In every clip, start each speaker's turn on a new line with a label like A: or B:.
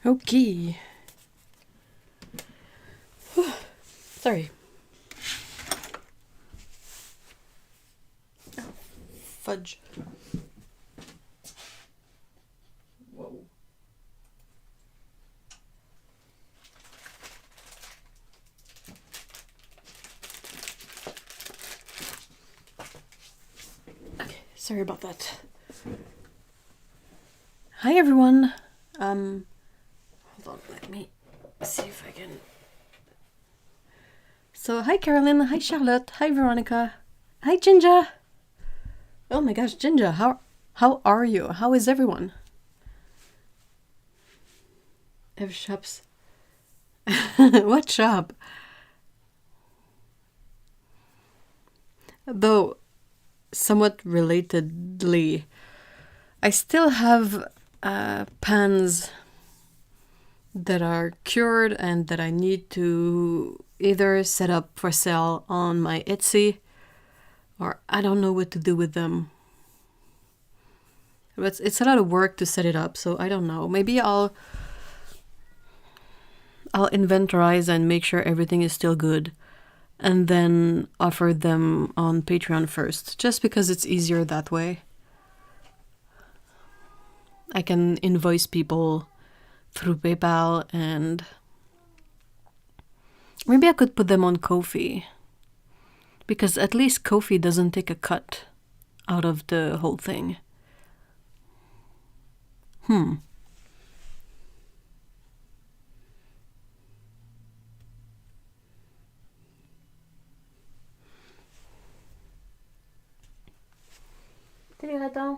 A: Okay. Sorry. Oh, fudge. Whoa. Okay, sorry about that. Hi everyone. Hold on, let me see if I can. So hi Carolyn, hi Charlotte, hi Veronica, hi Ginger. Oh my gosh, Ginger, how are you? How is everyone? Have shops. What shop? Though somewhat relatedly, I still have pans that are cured and that I need to either set up for sale on my Etsy, or I don't know what to do with them. But it's a lot of work to set it up, so I don't know. Maybe I'll inventorize and make sure everything is still good, and then offer them on Patreon first, just because it's easier that way. I can invoice people through PayPal, and maybe I could put them on Ko-fi, because at least Ko-fi doesn't take a cut out of the whole thing. Salut Raton.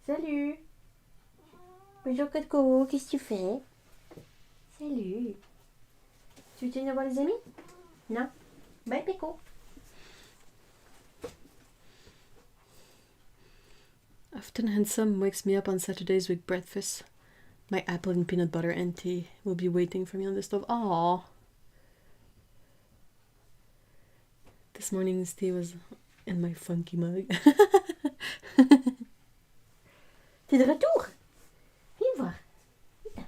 A: Salut. Bonjour Coco, qu'est-ce que tu fais? Salut. Tu veux venir voir les amis? Non? Bye Pico. Often handsome wakes me up on Saturdays with breakfast. My apple and peanut butter and tea will be waiting for me on the stove. Aww. This morning's tea was in my funky mug. T'es de retour? Viens voir. Viens.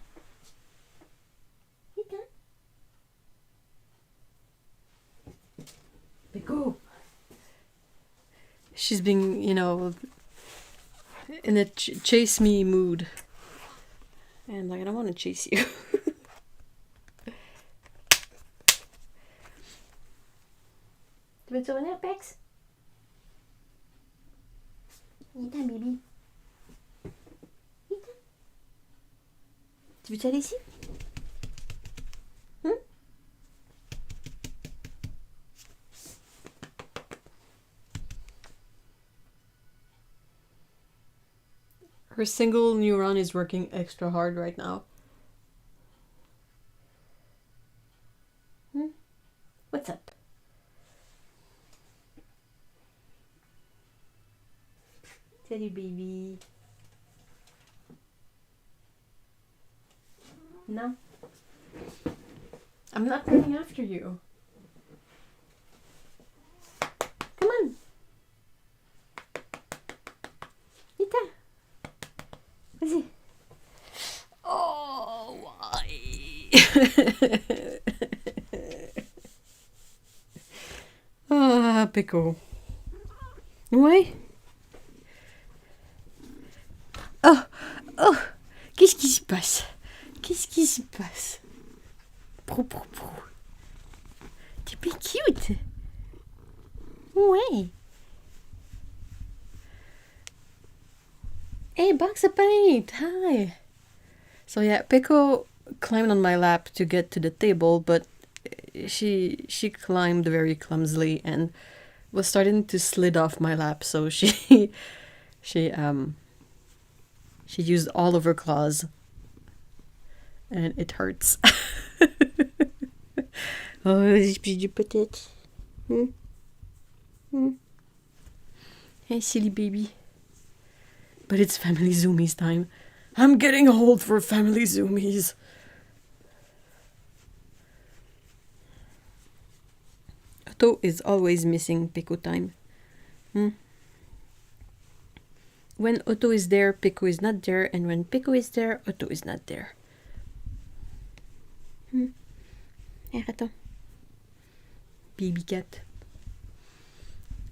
A: Pico. She's being, in a chase me mood. And I don't want to chase you. Tu veux te revenir, Pex? Viens, baby. Viens. Tu veux aller ici? Her single neuron is working extra hard right now. What's up? Salut, baby. No. I'm not running after you. Come on. Vita. Vas-y. Oh, why? Ah, Pico. Ouais. Oh, qu'est-ce qui se passe? Qu'est-ce qui se passe? Pro. T'es pas cute. Ouais. Hey, box of paint. Hi. So yeah, Pico climbed on my lap to get to the table, but she climbed very clumsily and was starting to slid off my lap. So she used all of her claws, and it hurts. Oh, peut-être. Hey, silly baby. But it's family zoomies time. I'm getting old for family zoomies. Otto is always missing Pico time. When Otto is there, Pico is not there, and when Pico is there, Otto is not there. Arrête. Baby cat.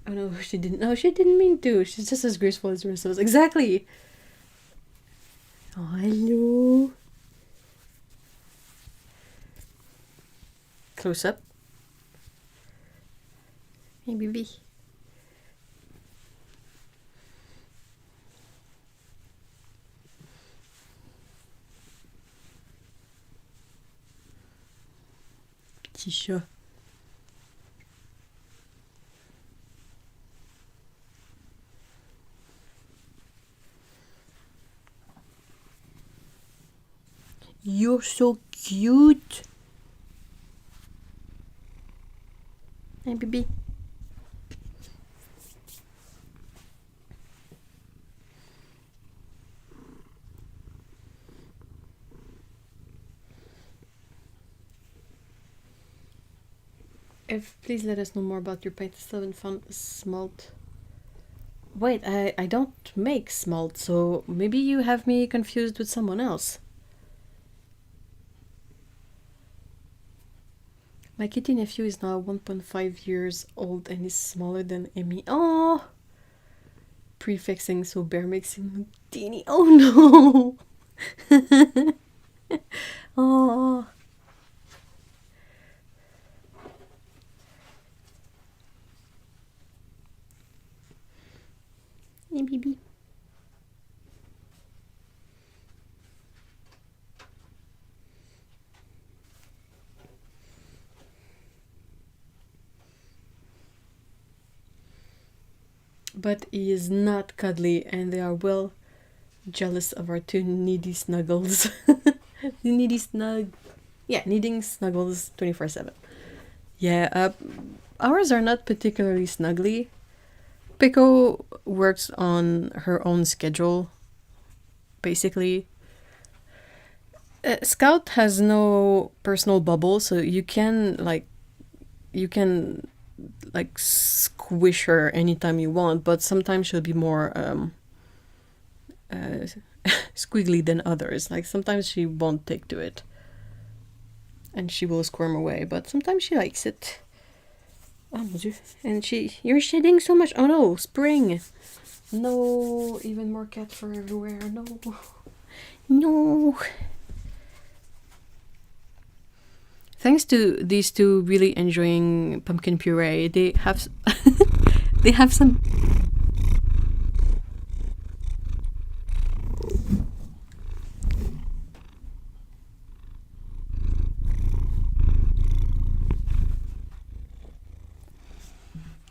A: Oh no, she didn't. No, she didn't mean to. She's just as graceful as the rest of us. Exactly. Oh, hello. Close up. Hey, baby. Petit chat. You're so cute. Hey, baby. Please let us know more about your paint. Still haven't found smalt. Wait, I don't make smalt, so maybe you have me confused with someone else. My kitty nephew is now 1.5 years old and is smaller than Emmy. Oh! Prefixing, so bear makes him look teeny. Oh no! Oh. Hey, baby. But he is not cuddly, and they are well jealous of our two needy snuggles. Needy snug. Yeah, needing snuggles 24/7. Yeah, ours are not particularly snuggly. Pico works on her own schedule, basically. Scout has no personal bubble, so you can squish her anytime you want, but sometimes she'll be more squiggly than others. Like sometimes she won't take to it and she will squirm away, but sometimes she likes it. Oh mon dieu. And you're shedding so much. Oh no, spring. No, even more cat fur everywhere. No. No. Thanks to these two really enjoying pumpkin puree, they have they have some.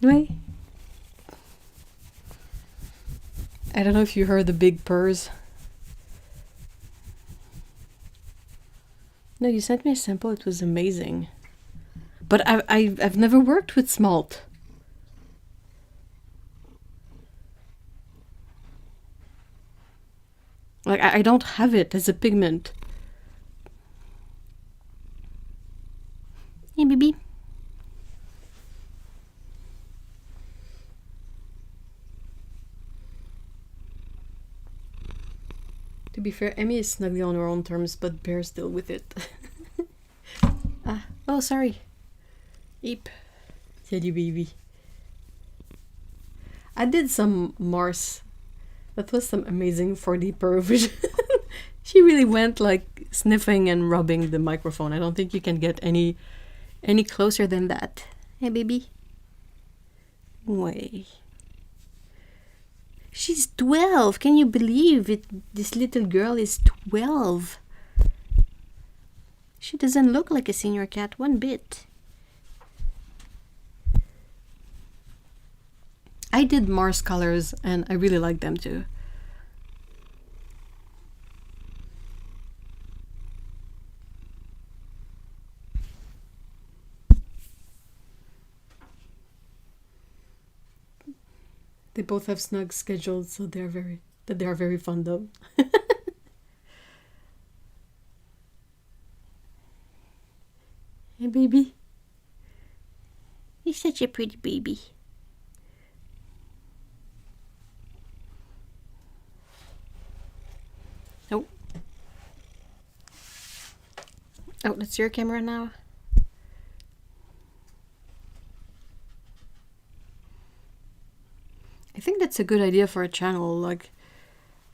A: Wait. I don't know if you heard the big purrs. No, you sent me a sample. It was amazing. But I've never worked with smalt. Like I don't have it as a pigment. Hey, baby. To be fair, Emmy is snuggly on her own terms, but Bear's still with it. Oh, sorry. Eep. Teddy baby. I did some Mars. That was some amazing 4D Pro vision. She really went like sniffing and rubbing the microphone. I don't think you can get any closer than that. Hey, baby. Way. She's 12. Can you believe it? This little girl is 12. She doesn't look like a senior cat one bit. I did Mars colors and I really like them too. They both have snug schedules, so they are very fond of. Hey, baby. You're such a pretty baby. Oh. Oh, that's your camera now? I think that's a good idea for a channel. Like,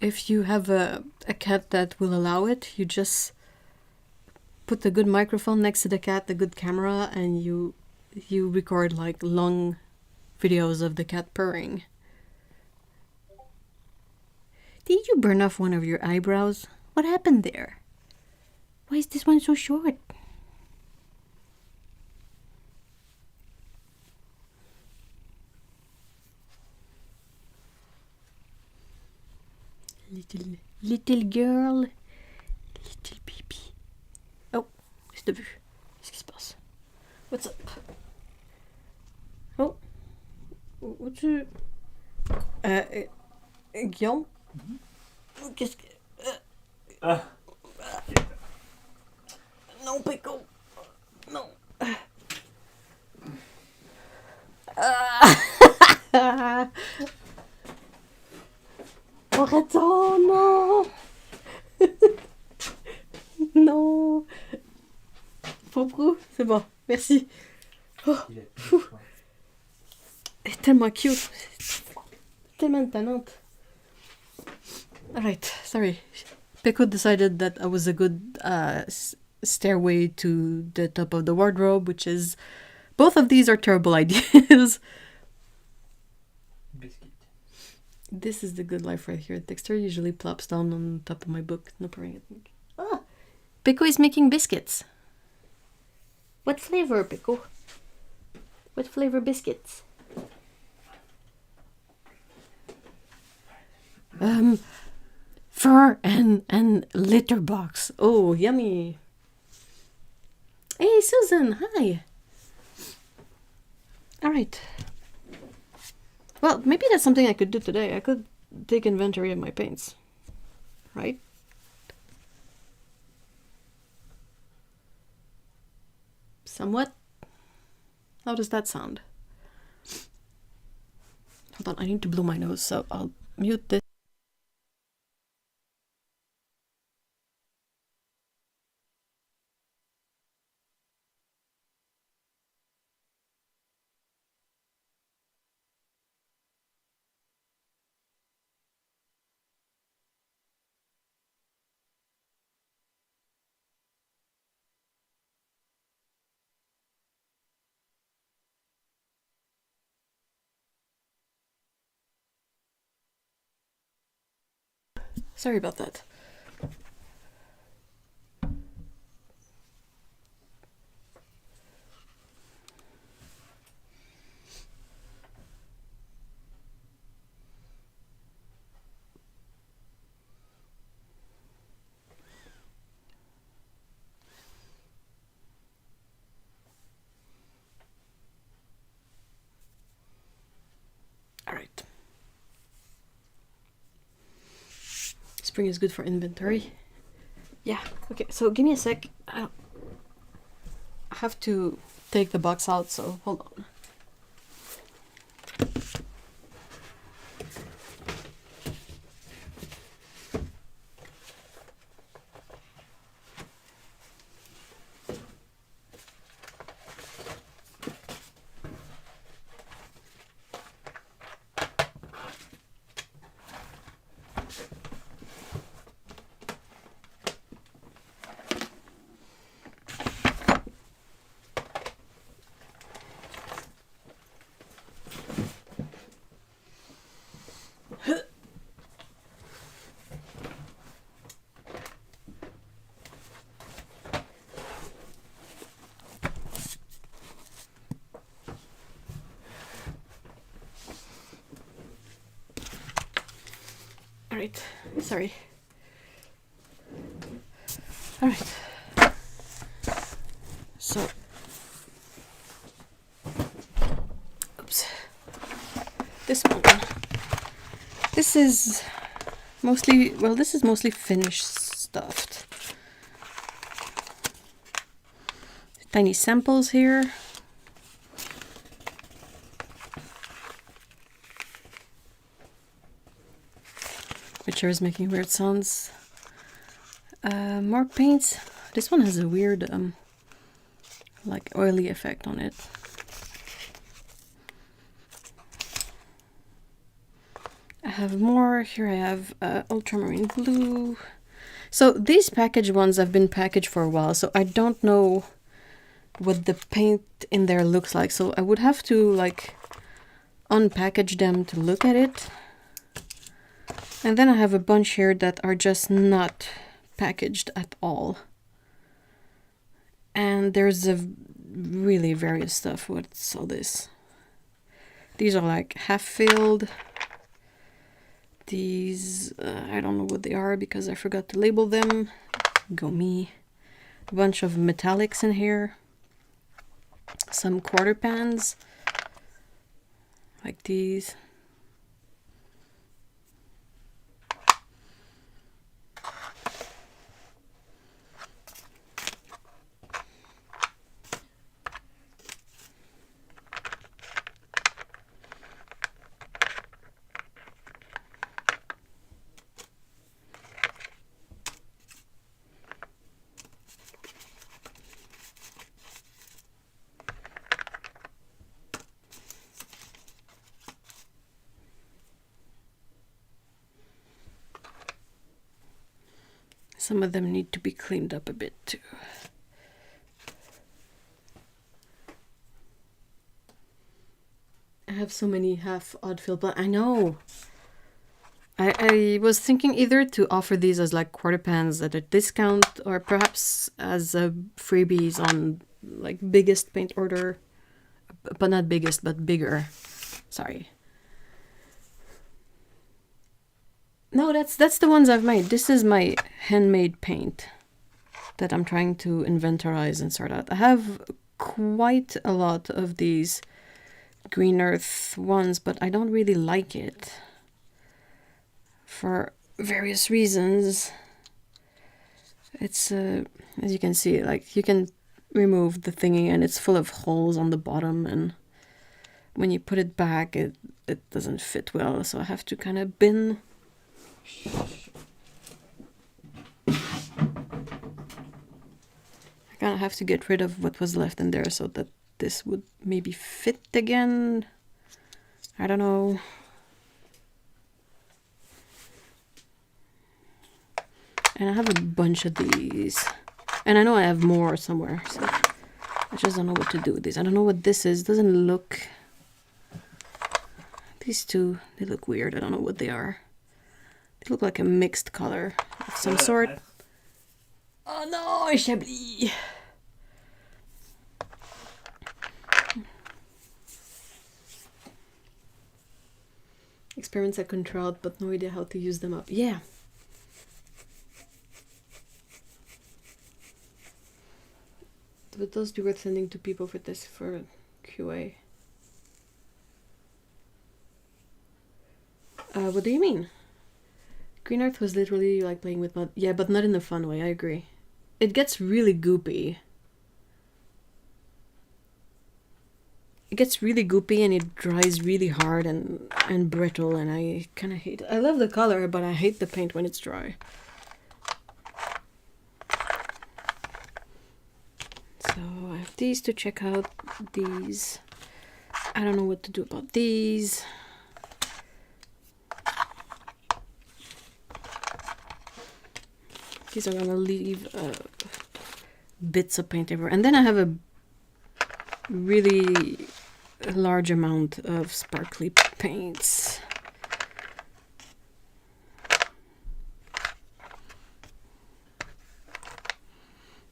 A: if you have a cat that will allow it, you just put a good microphone next to the cat, a good camera, and you record like long videos of the cat purring. Did you burn off one of your eyebrows? What happened there? Why is this one so short? Little girl, little baby. Oh, je t'ai vu. Qu'est-ce qui se passe? What's up? Oh, what's up? Guillaume? Qu'est-ce que... Non, Pico. Non. Arrête, oh non. Non. Pauvre, c'est bon, merci. Oh, elle est tellement cute. Tellement tannante. Alright, sorry. Pico decided that I was a good stairway to the top of the wardrobe, which is... Both of these are terrible ideas.
B: Biscuit.
A: This is the good life right here. Dexter usually plops down on top of my book. No purring at me. Ah! Pico is making biscuits. What flavor, Pico? What flavor biscuits? Fur and litter box. Oh, yummy. Hey, Susan, hi. All right. Well, maybe that's something I could do today. I could take inventory of my paints, right? Somewhat. How does that sound? Hold on, I need to blow my nose, so I'll mute this. Sorry about that. All right. Spring is good for inventory. Yeah, okay, so give me a sec. I have to take the box out, so hold on. Alright, sorry. Alright. So. Oops. This one. This is mostly, well, this is mostly finished stuffed. Tiny samples here. Picture is making weird sounds. More paints. This one has a weird, like oily effect on it. have more. Here I have ultramarine blue. So these packaged ones have been packaged for a while, so I don't know what the paint in there looks like. So I would have to like unpackage them to look at it. And then I have a bunch here that are just not packaged at all. And there's a really various stuff. What's all this? These are like half filled. These, I don't know what they are because I forgot to label them. Go me. A bunch of metallics in here. Some quarter pans. Like these. Some of them need to be cleaned up a bit too. I have so many half odd fill, but I know. I was thinking either to offer these as like quarter pans at a discount or perhaps as freebies on like biggest paint order, but not biggest, but bigger. Sorry. No, that's the ones I've made. This is my handmade paint that I'm trying to inventorize and sort out. I have quite a lot of these green earth ones, but I don't really like it for various reasons. It's as you can see, like you can remove the thingy and it's full of holes on the bottom, and when you put it back it doesn't fit well, so I have to kind of bin. I kind of have to get rid of what was left in there so that this would maybe fit again. I don't know. And I have a bunch of these. And I know I have more somewhere, so I just don't know what to do with these. I don't know what this is. Doesn't look... These two, they look weird. I don't know what they are. They look like a mixed color of some sort. Oh no, Chablis! Experiments I controlled, but no idea how to use them up. Yeah. Would those be worth sending to people for this, for QA? What do you mean? Green Earth was literally like playing with mud. Yeah, but not in a fun way, I agree. It gets really goopy. It gets really goopy and it dries really hard and brittle, and I kind of hate it. I love the color, but I hate the paint when it's dry. So I have these to check out. These. I don't know what to do about these. These are gonna leave bits of paint everywhere. And then I have a really large amount of sparkly paints.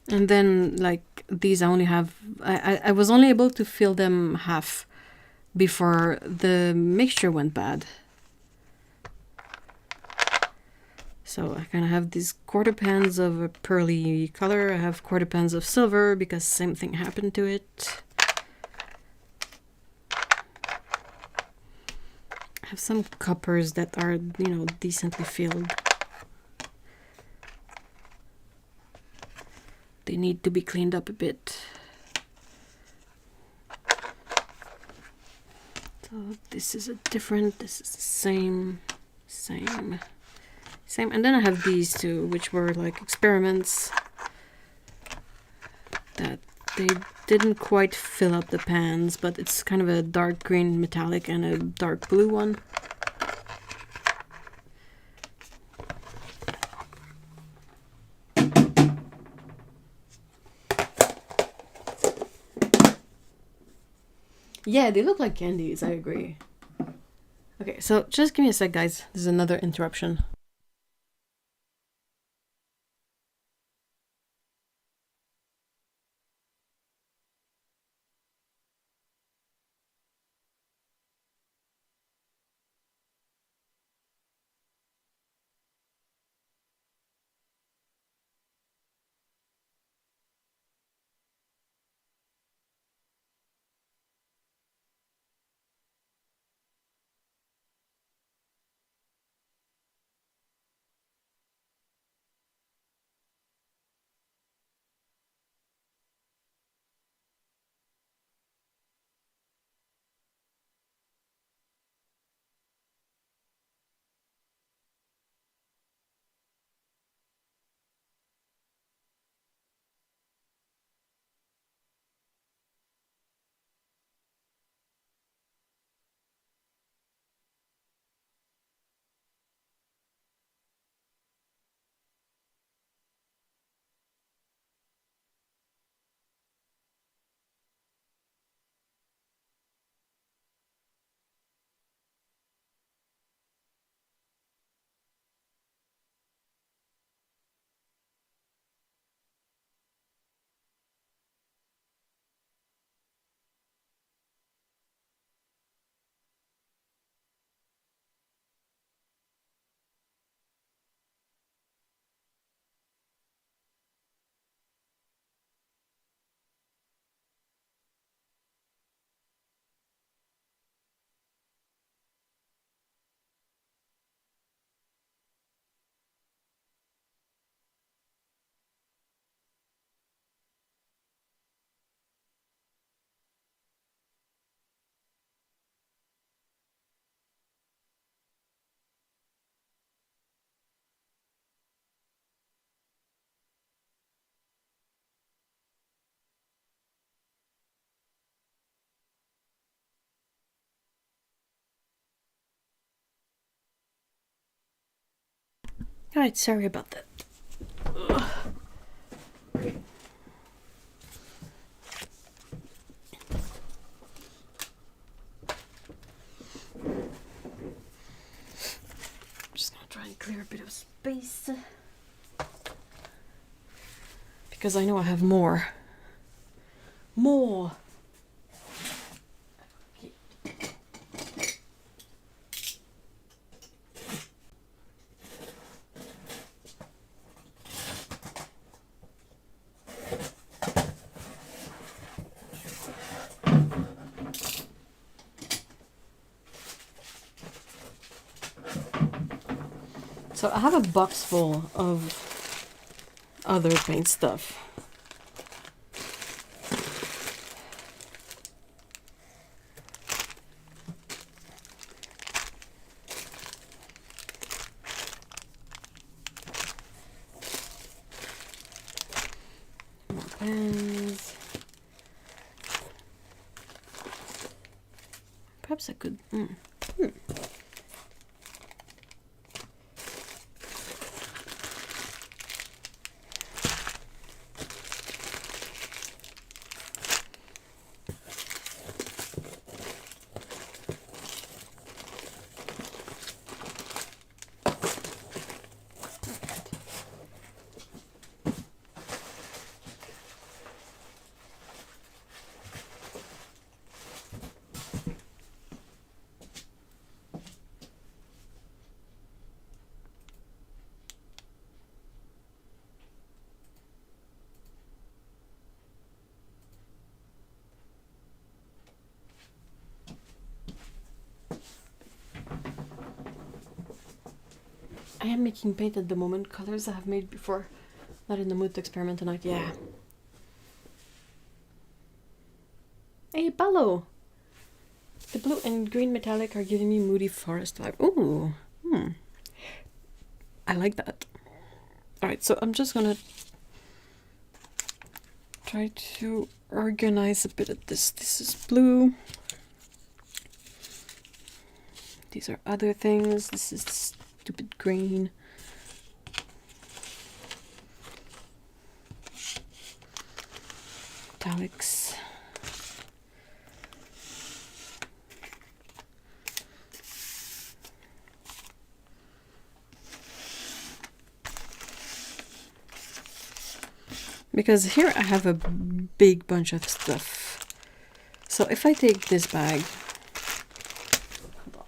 A: And then like these I only have, I was only able to fill them half before the mixture went bad. So I kind of have these quarter pans of a pearly color. I have quarter pans of silver because same thing happened to it. I have some coppers that are, you know, decently filled. They need to be cleaned up a bit. So this is a different, this is the same. And then I have these two, which were like experiments that they didn't quite fill up the pans, but it's kind of a dark green metallic and a dark blue one. Yeah, they look like candies, I agree. Okay, so just give me a sec, guys. There's another interruption. Alright, sorry about that. Ugh. Just gonna try and clear a bit of space. Because I know I have more. More! So I have a box full of other paint stuff. More pens. Perhaps I could... I am making paint at the moment, colors I have made before. Not in the mood to experiment tonight, yeah. Hey, Paolo! The blue and green metallic are giving me moody forest vibe. Ooh, I like that. Alright, so I'm just gonna try to organize a bit of this. This is blue. These are other things. This is stupid green. Metallics. Because here I have a big bunch of stuff. So if I take this bag, hold on.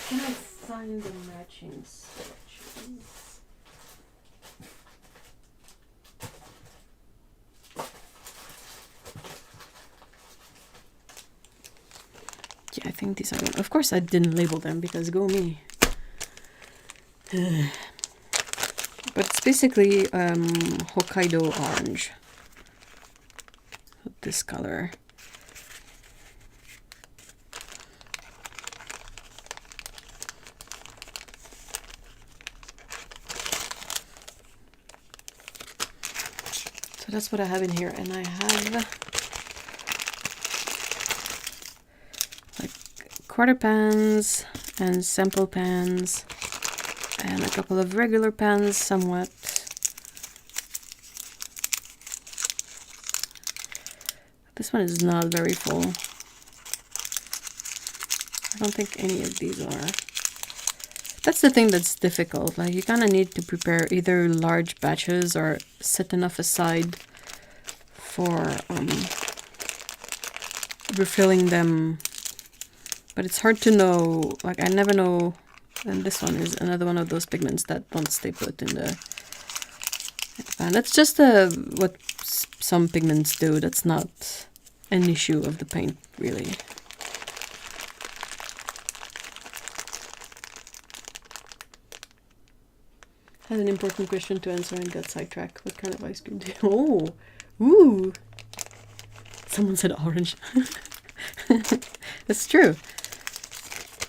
A: Can I find the matching swatches? Yeah, I think these are them. Of course I didn't label them because go me. But it's basically Hokkaido orange. This color. So that's what I have in here, and I have like quarter pans and sample pans and a couple of regular pans somewhat. This one is not very full. I don't think any of these are. That's the thing that's difficult. Like, you kind of need to prepare either large batches or set enough aside for refilling them. But it's hard to know. Like, I never know. And this one is another one of those pigments that don't stay put in the pan. That's just what some pigments do. That's not an issue of the paint, really. Had an important question to answer and got sidetracked. What kind of ice cream do you... Oh! Ooh! Someone said orange. That's true.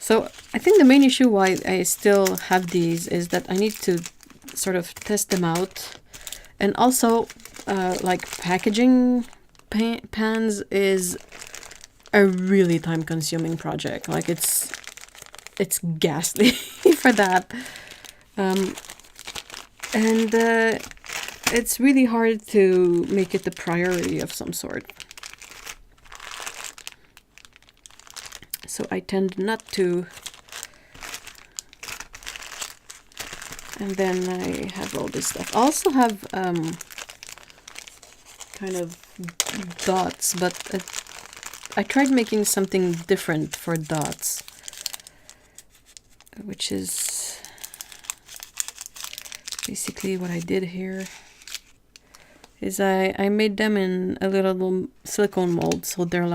A: So I think the main issue why I still have these is that I need to sort of test them out. And also, like, packaging pans is a really time-consuming project. Like, it's ghastly for that. And it's really hard to make it the priority of some sort. So I tend not to. And then I have all this stuff. I also have kind of dots, but I tried making something different for dots, which is basically what I did here. Is I made them in a little silicone mold, so they're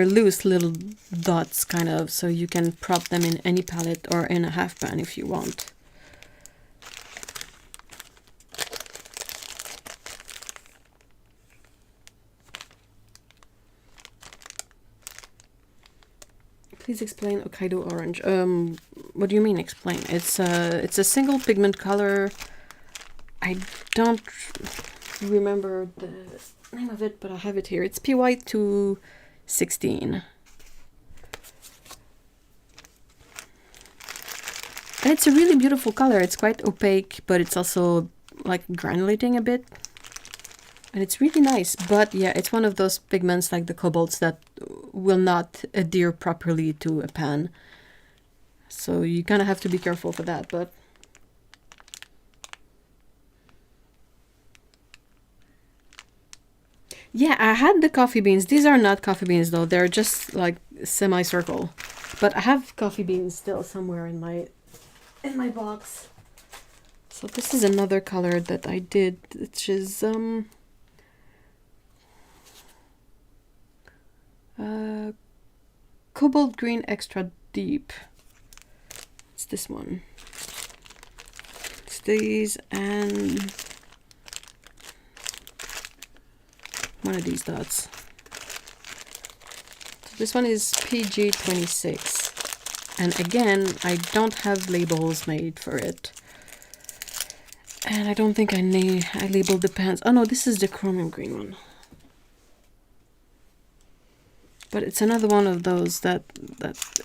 A: loose little dots, kind of, so you can prop them in any palette or in a half pan if you want. Please explain Hokkaido orange. What do you mean explain? It's a single pigment color. I don't remember the name of it, but I have it here. It's PY216. And it's a really beautiful color. It's quite opaque, but it's also like granulating a bit. And it's really nice. But yeah, it's one of those pigments like the cobalts that will not adhere properly to a pan. So you kind of have to be careful for that, but... Yeah, I had the coffee beans. These are not coffee beans though. They're just like semicircle. But I have coffee beans still somewhere in my box. So this is another color that I did, which is cobalt green extra deep. It's this one. It's these and one of these dots. So this one is PG26. And again, I don't have labels made for it. And I don't think I labeled the pans. Oh no, this is the chromium green one. But it's another one of those that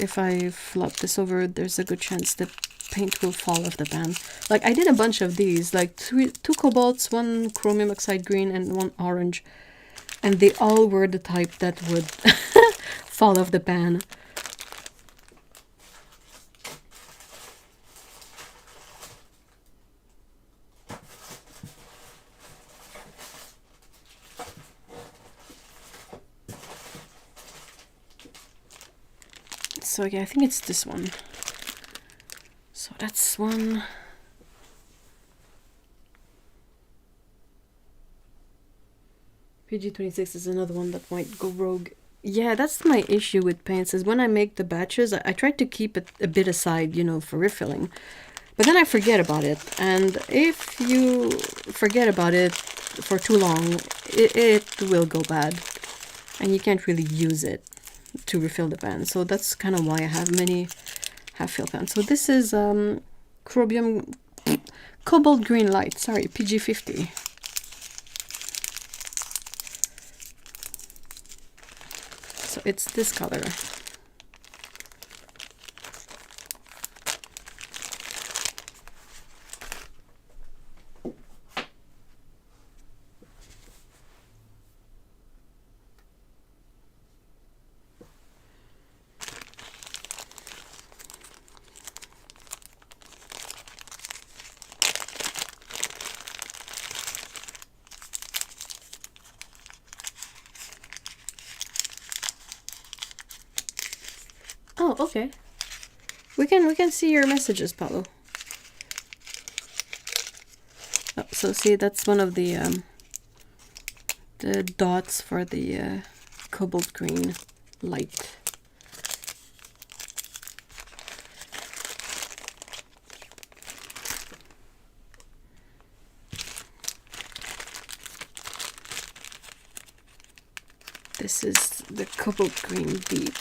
A: if I flop this over, there's a good chance the paint will fall off the pan. Like, I did a bunch of these, like two cobalts, one chromium oxide green, and one orange. And they all were the type that would fall off the pan. So yeah, I think it's this one. So that's one. PG26 is another one that might go rogue. Yeah, that's my issue with paints, is when I make the batches, I try to keep it a bit aside, you know, for refilling. But then I forget about it. And if you forget about it for too long, it will go bad. And you can't really use it to refill the pan. So that's kind of why I have many half-fill pans. So this is Chromium Cobalt Green Light, sorry, PG50. So it's this color. Oh, okay. We can see your messages, Paolo. Oh, so see, that's one of the dots for the cobalt green light. This is the cobalt green deep.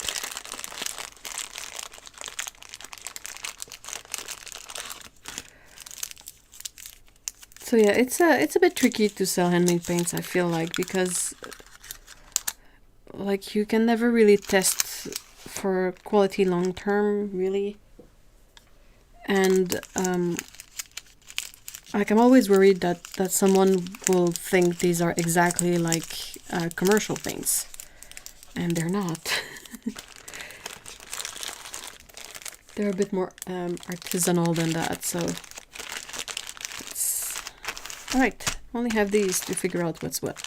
A: So yeah, it's a bit tricky to sell handmade paints, I feel like, because like you can never really test for quality long term, really. And like I'm always worried that someone will think these are exactly like commercial paints, and they're not. They're a bit more artisanal than that, so alright, only have these to figure out what's what.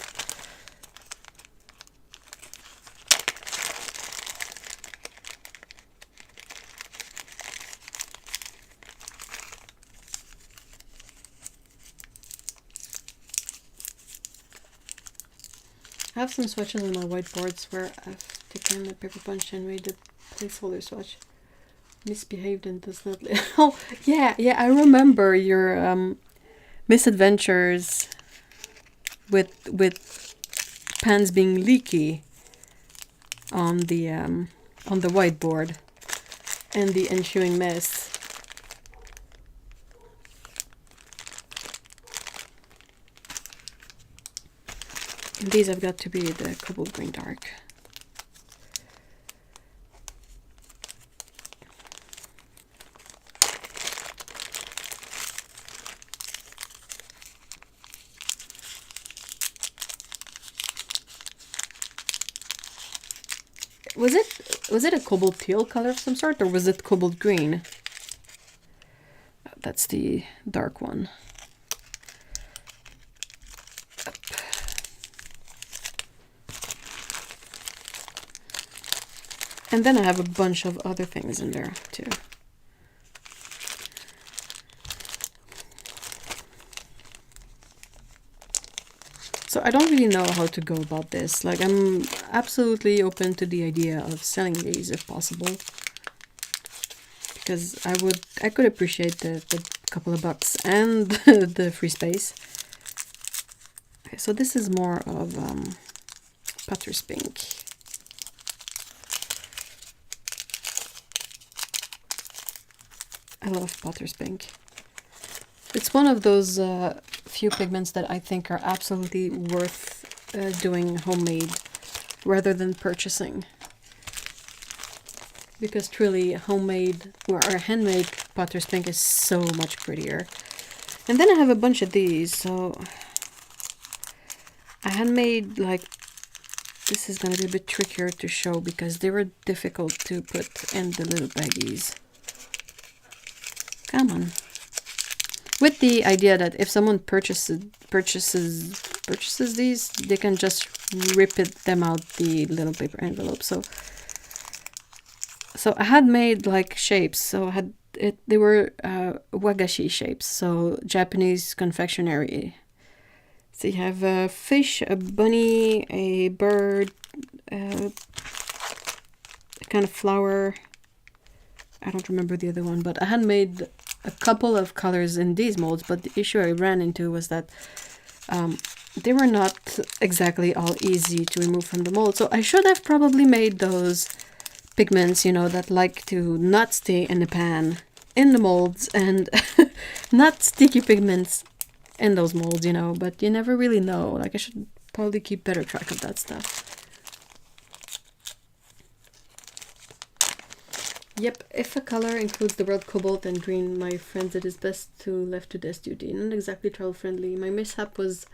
A: I have some swatches on my whiteboards where I've taken a paper punch and made a placeholder swatch. Misbehaved and does not... Oh, yeah, I remember your misadventures with pans being leaky on the whiteboard and the ensuing mess. And these have got to be the cobalt green dark. Was it a cobalt teal color of some sort, or was it cobalt green? That's the dark one. Up. And then I have a bunch of other things in there too. So I don't really know how to go about this. Like, I'm absolutely open to the idea of selling these if possible, because I could appreciate the couple of bucks and the free space. Okay, so this is more of Potter's Pink. I love Potter's Pink. It's one of those few pigments that I think are absolutely worth doing homemade rather than purchasing. Because truly homemade or handmade Potter's Pink is so much prettier. And then I have a bunch of these, so I handmade, like, this is going to be a bit trickier to show because they were difficult to put in the little baggies. Come on. With the idea that if someone purchases these, they can just rip them out the little paper envelope. So So I had made like shapes. So I had it. They were wagashi shapes. So Japanese confectionery. So you have a fish, a bunny, a bird, a kind of flower. I don't remember the other one, but I had made a couple of colors in these molds. But the issue I ran into was that they were not exactly all easy to remove from the mold. So I should have probably made those pigments, you know, that like to not stay in the pan, in the molds, and not sticky pigments in those molds, you know, but you never really know. Like, I should probably keep better track of that stuff. Yep, if a color includes the word cobalt and green, my friends, it is best to left to desk duty. Not exactly travel friendly. My mishap was...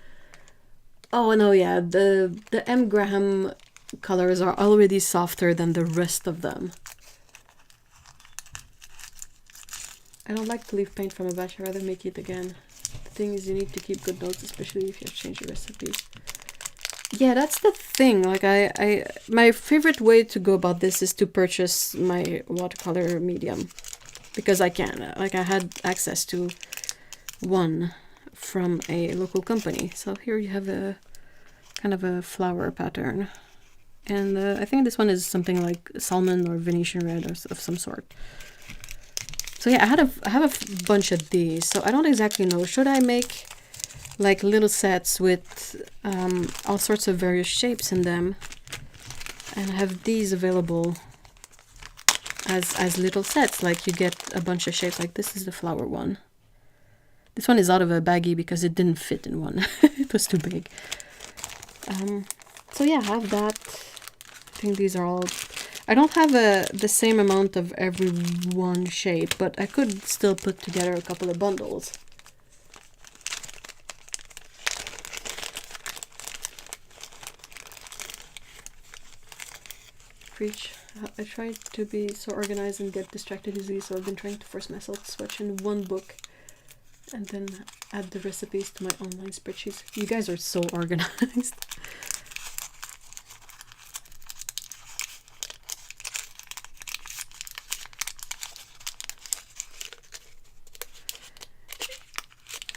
A: Oh, no, yeah, the M. Graham colors are already softer than the rest of them. I don't like to leave paint from a batch, I'd rather make it again. The thing is, you need to keep good notes, especially if you have changed your recipes. Yeah, that's the thing. Like, my favorite way to go about this is to purchase my watercolor medium. Because I can. Like, I had access to one from a local company. So here you have a kind of a flower pattern. And I think this one is something like salmon or Venetian red or of some sort. So yeah, I have a bunch of these. So I don't exactly know. Should I make like little sets with all sorts of various shapes in them and have these available as little sets? Like, you get a bunch of shapes. Like, this is the flower one. This one is out of a baggie because it didn't fit in one. It was too big. So yeah, I have that. I think these are all... I don't have the same amount of every one shape, but I could still put together a couple of bundles. Preach. I try to be so organized and get distracted easily, so I've been trying to force myself to switch in one book and then add the recipes to my online spreadsheets. You guys are so organized.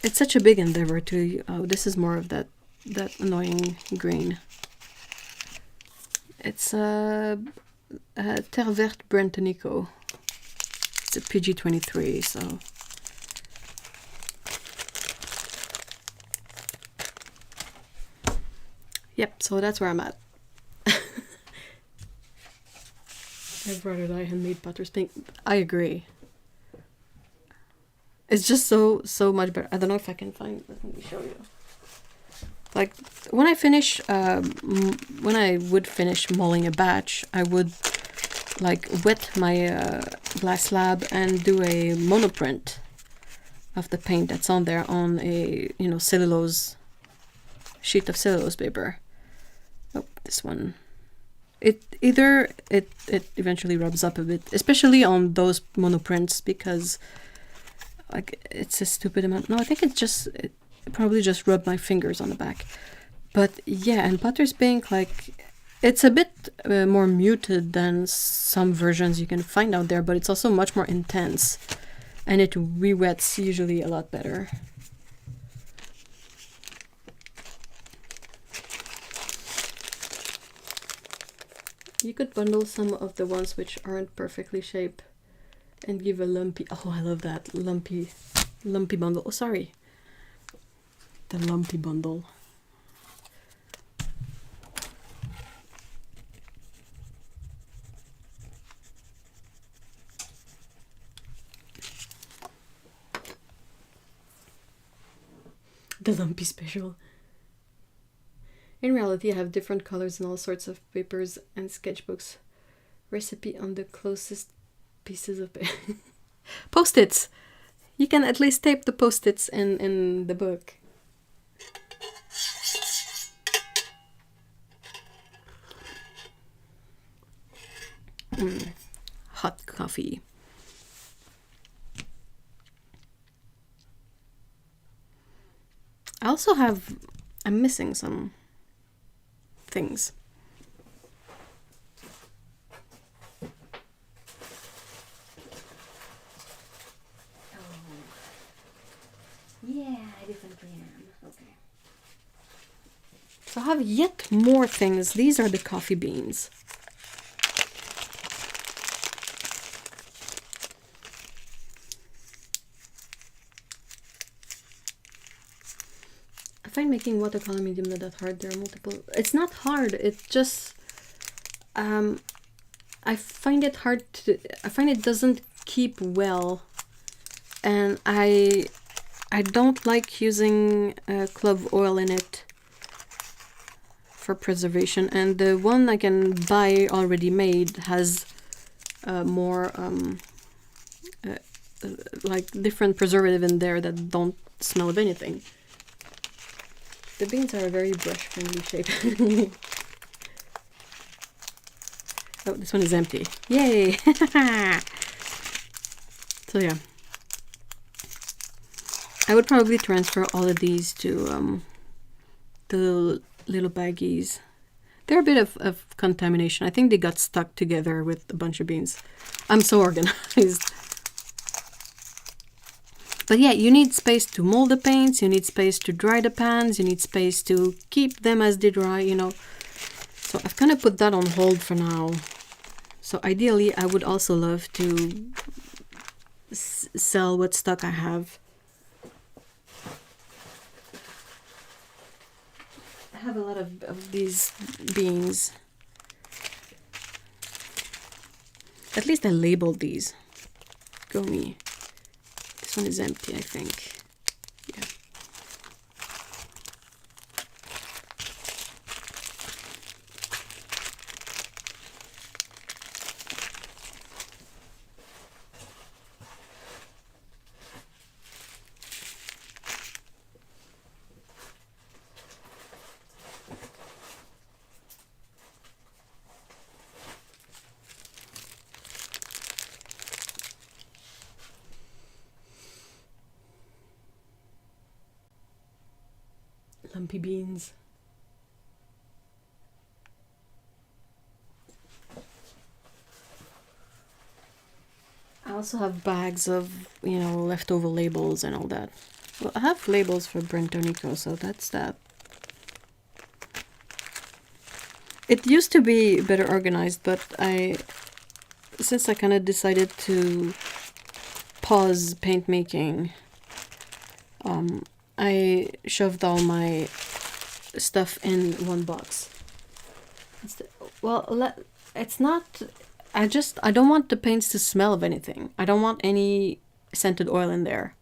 A: It's such a big endeavor to... Oh, this is more of that annoying green. It's a Terre Verte Brentonico. It's a PG-23, so... Yep, so that's where I'm at. I'd rather die handmade Potter's Pink. I agree. It's just so much better. I don't know if I can find... Let me show you. Like, when I finish... when I would finish mulling a batch, I would, like, wet my glass slab and do a monoprint of the paint that's on there on a, you know, cellulose... sheet of cellulose paper. Oh, this one. It eventually rubs up a bit, especially on those monoprints, because... like, it's a stupid amount. No, I think it probably just rubbed my fingers on the back. But yeah, and Potter's Pink, like, it's a bit more muted than some versions you can find out there, but it's also much more intense. And it re-wets usually a lot better. You could bundle some of the ones which aren't perfectly shaped and give a lumpy... Oh, I love that. Lumpy bundle. Oh, sorry. The lumpy bundle. The lumpy special. In reality, I have different colors and all sorts of papers and sketchbooks. Recipe on the closest pieces of paper. Post-its! You can at least tape the post-its in the book. Hot coffee. I also have... I'm missing some things. definitely am. Okay. So I have yet more things. These are the coffee beans. I find making watercolor medium not that hard. There are multiple. It's not hard. It's just I find it hard to. I find it doesn't keep well, and I don't like using clove oil in it for preservation. And the one I can buy already made has more like different preservative in there that don't smell of anything. The beans are a very brush-friendly shape. Oh, this one is empty. Yay! So yeah. I would probably transfer all of these to the little baggies. They're a bit of contamination. I think they got stuck together with a bunch of beans. I'm so organized. But yeah, you need space to mold the paints, you need space to dry the pans, you need space to keep them as they dry, you know. So I've kind of put that on hold for now. So ideally, I would also love to sell what stock I have. I have a lot of these beans. At least I labeled these. Go me. This one is empty, I think. Yeah. Lumpy beans. I also have bags of, you know, leftover labels and all that. Well, I have labels for Brentonico, so that's that. It used to be better organized, but since I kind of decided to pause paint making, I shoved all my stuff in one box. Well, it's not. I don't want the paints to smell of anything. I don't want any scented oil in there.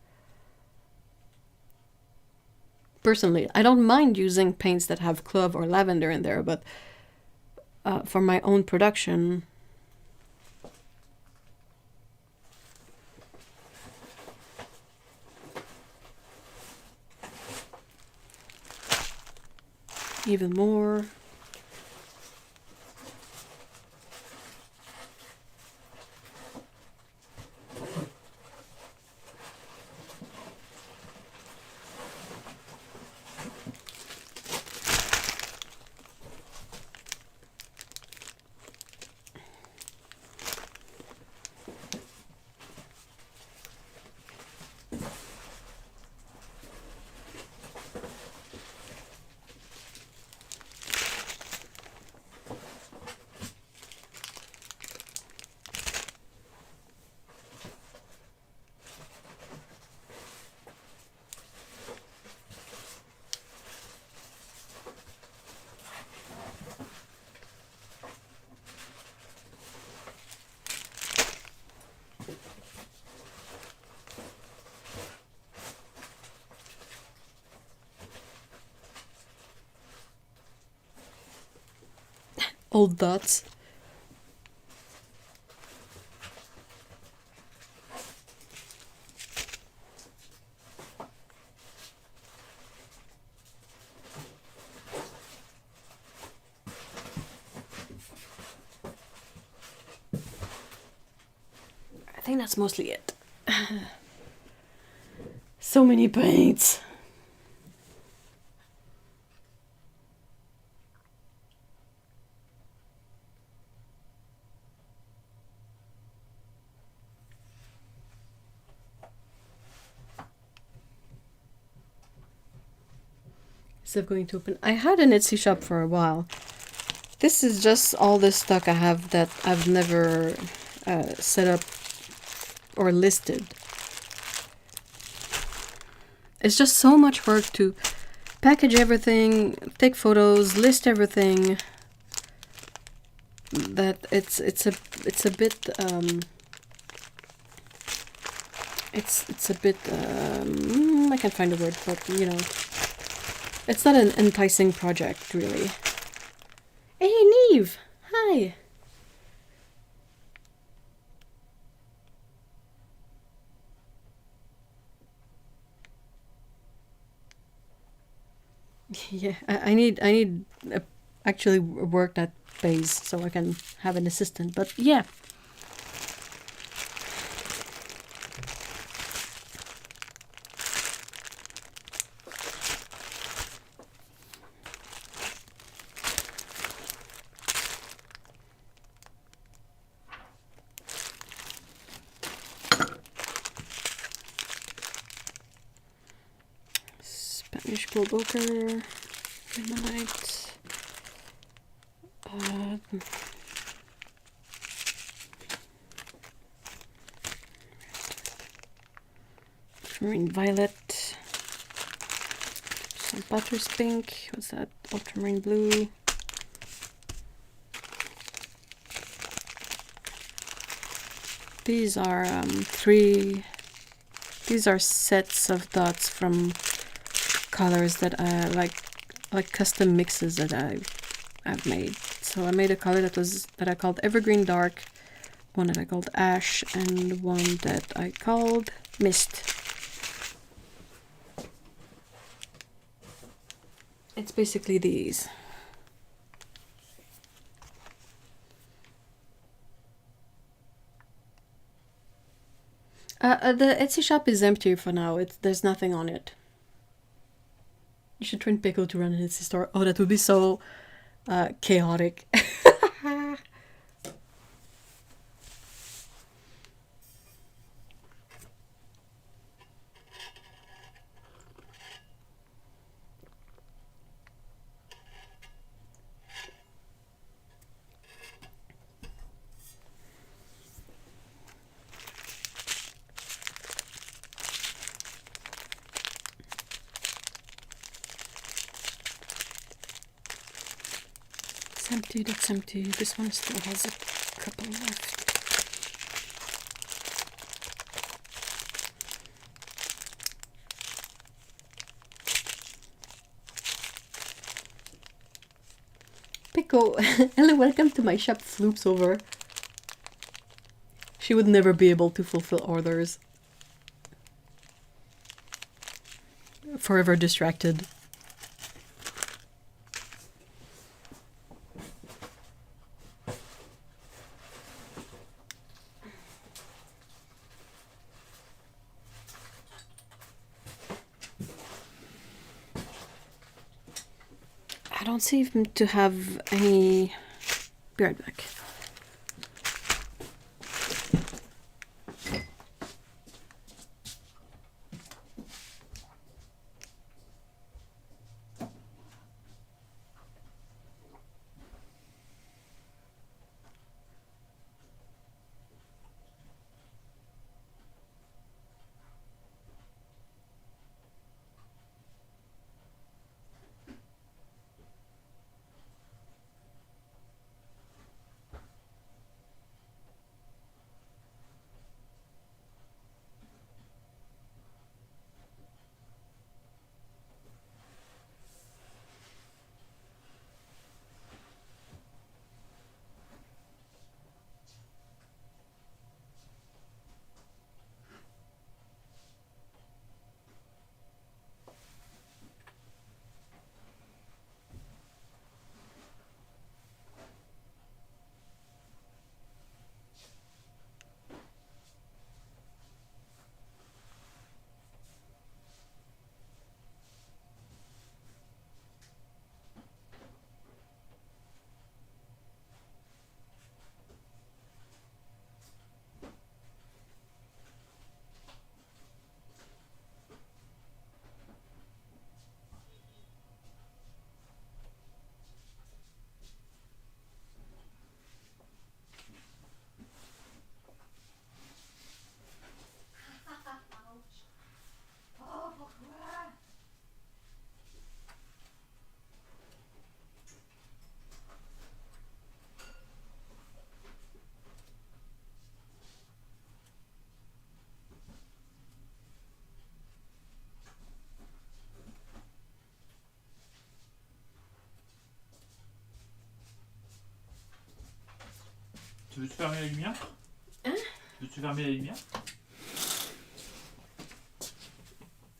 A: Personally, I don't mind using paints that have clove or lavender in there, but for my own production, even more. Old dots. I think that's mostly it. So many paints. instead of going to open. I had an Etsy shop for a while. This is just all this stock I have that I've never set up or listed. It's just so much work to package everything, take photos, list everything, that it's a bit it's a bit I can't find a word, but you know, it's not an enticing project really. Hey Neve, hi. Yeah, I need actually work that pays so I can have an assistant. But yeah. Spanish gold ochre, midnight. Ultramarine violet. Some butter's pink. What's that? Ultramarine blue. These are these are sets of dots from colors that I like custom mixes that I've made. So I made a color that I called Evergreen Dark, one that I called Ash, and one that I called Mist. It's basically these. The Etsy shop is empty for now. There's nothing on it. You should train Pickle to run an Etsy store. Oh, that would be so chaotic. Empty, that's empty. This one still has a couple left. Pico, hello, welcome to my shop. Floops over. She would never be able to fulfill orders. Forever distracted. I don't seem to have any. Be right back.
B: veux-tu fermer la lumière?
A: Hein?
B: Veux-tu fermer la lumière?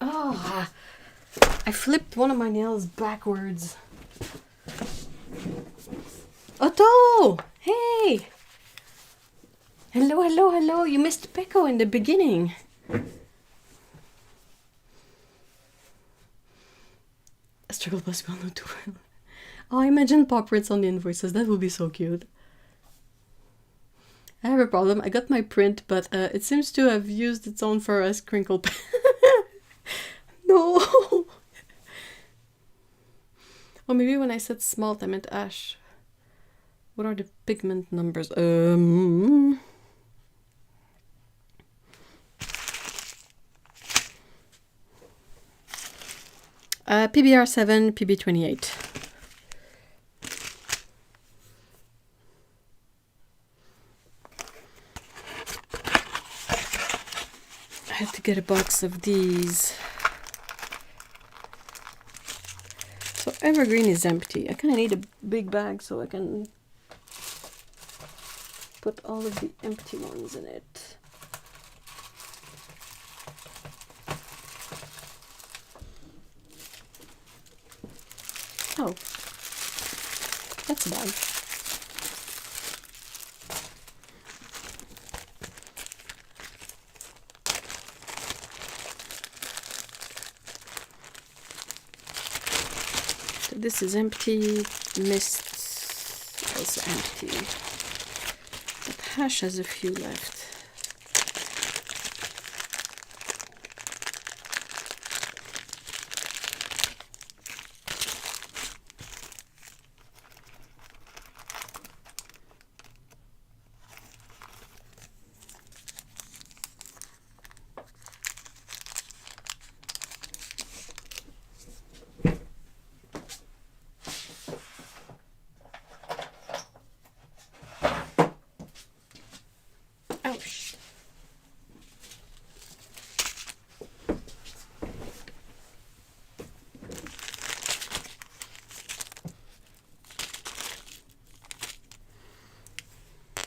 A: Oh, I flipped one of my nails backwards. Otto! Hey! Hello, hello, hello. You missed Pecco in the beginning. A struggle possible no too well. Oh, imagine pop prints on the invoices. That would be so cute. I have a problem. I got my print, but it seems to have used its own for a crinkle pen. No! Or maybe when I said smalt, I meant ash. What are the pigment numbers? PBR 7, PB 28. I had to get a box of these. So Evergreen is empty. I kind of need a big bag so I can put all of the empty ones in it. Oh, that's a bag. So this is empty. Mist also empty. But hash has a few left. Ouch.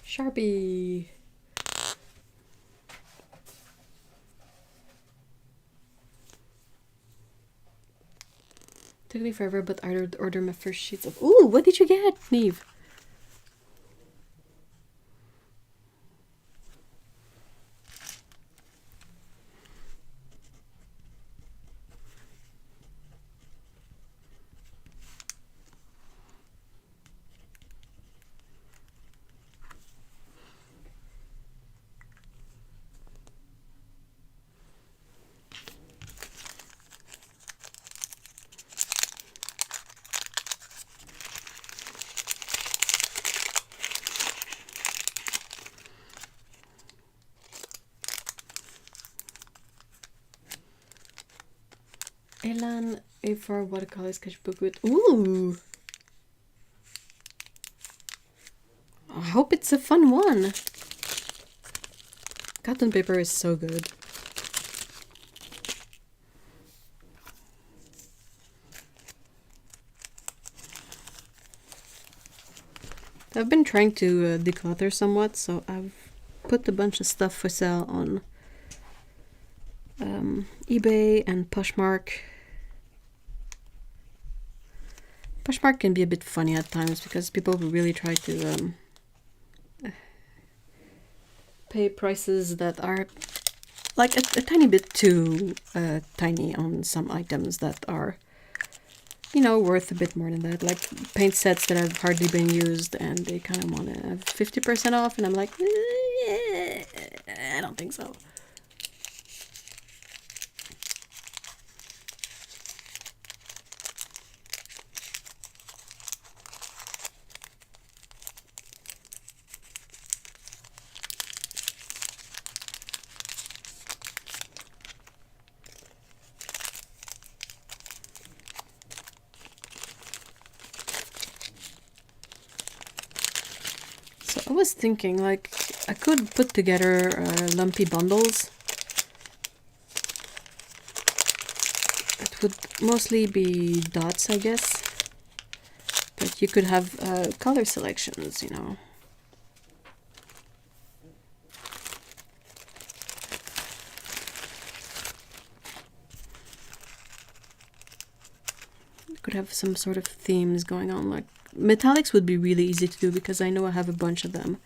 A: Sharpie. Took me forever, but I ordered my first sheets of. Ooh, what did you get, Neve? Elan A4 watercolor sketchbook with. Ooh! I hope it's a fun one. Cotton paper is so good. I've been trying to declutter somewhat, so I've put a bunch of stuff for sale on eBay and Poshmark. Poshmark can be a bit funny at times because people really try to pay prices that are like a tiny bit too tiny on some items that are, you know, worth a bit more than that. Like paint sets that have hardly been used and they kind of want to have 50% off, and I'm like, I don't think so. I was thinking, like, I could put together lumpy bundles. It would mostly be dots, I guess. But you could have color selections, you know. could have some sort of themes going on. Like metallics would be really easy to do because I know I have a bunch of them.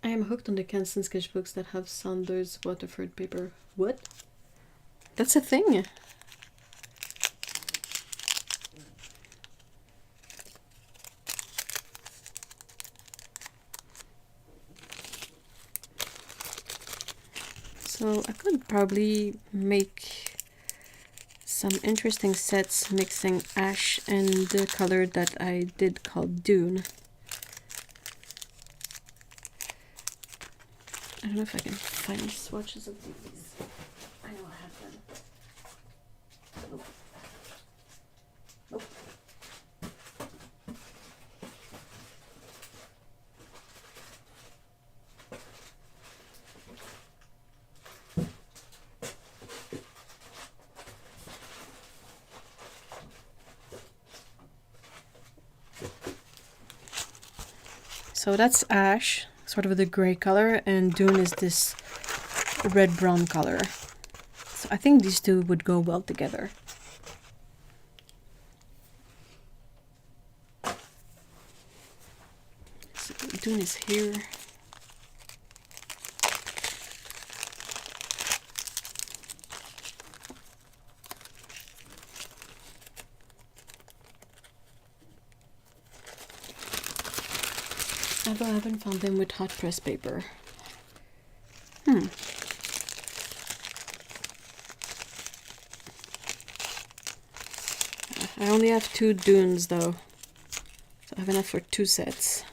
A: I am hooked on the Canson sketchbooks that have Saunders Waterford paper. What? That's a thing. So I could probably make some interesting sets mixing ash and the color that I did called Dune. I don't know if I can find swatches of these. I know I have them. Nope. Nope. So that's ash, sort of the gray color, and Dune is this red-brown color. So I think these two would go well together. So Dune is here. Although I haven't found them with hot press paper. I only have 2 Dunes though, so I have enough for 2 sets.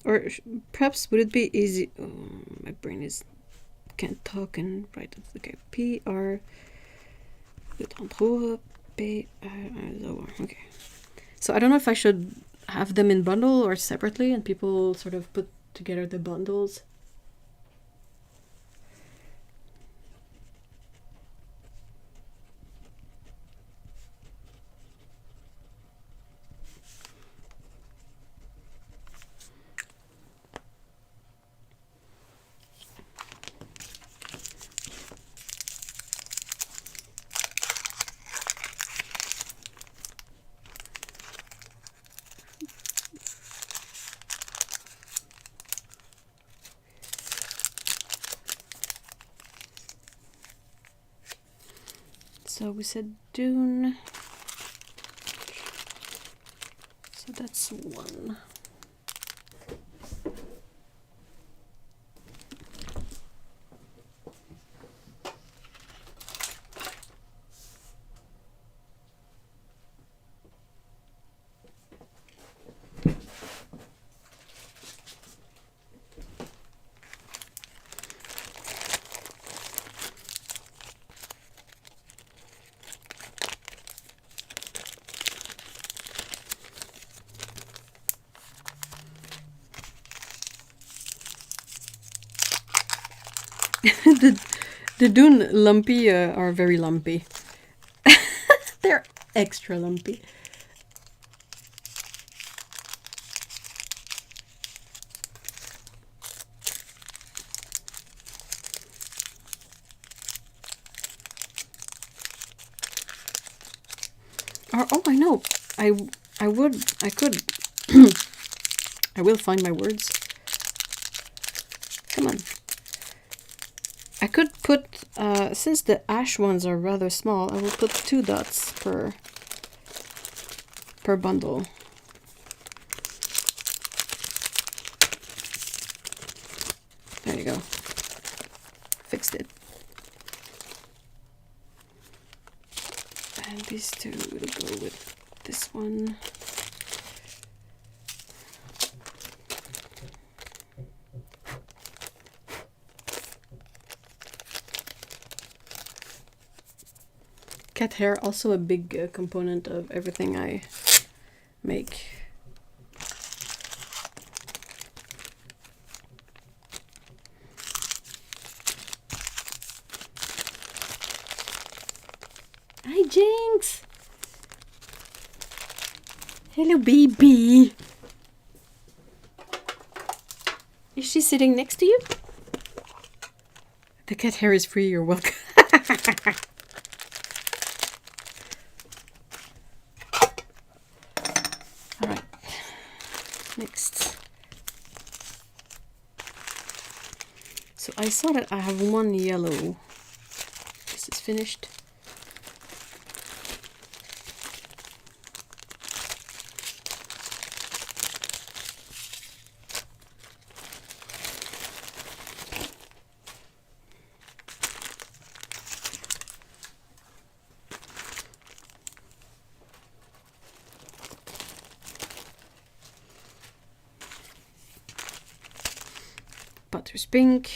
A: Or perhaps would it be easy? Oh, my brain is can't talk and write. Okay, PR. Okay. So I don't know if I should have them in bundle or separately, and people sort of put together the bundles. So we said Dune. So that's 1. The Dune lumpy are very lumpy. They're extra lumpy. Or, oh, I know. I could. I will find my words. Come on. I could put, since the ash ones are rather small, I will put 2 dots per bundle. There you go. Fixed it. And these 2 will go with this one. Cat hair, also a big component of everything I make. Hi, Jinx. Hello, baby. Is she sitting next to you? The cat hair is free. You're welcome. All right. Next. So I saw that I have one yellow. This is finished. Butter's pink.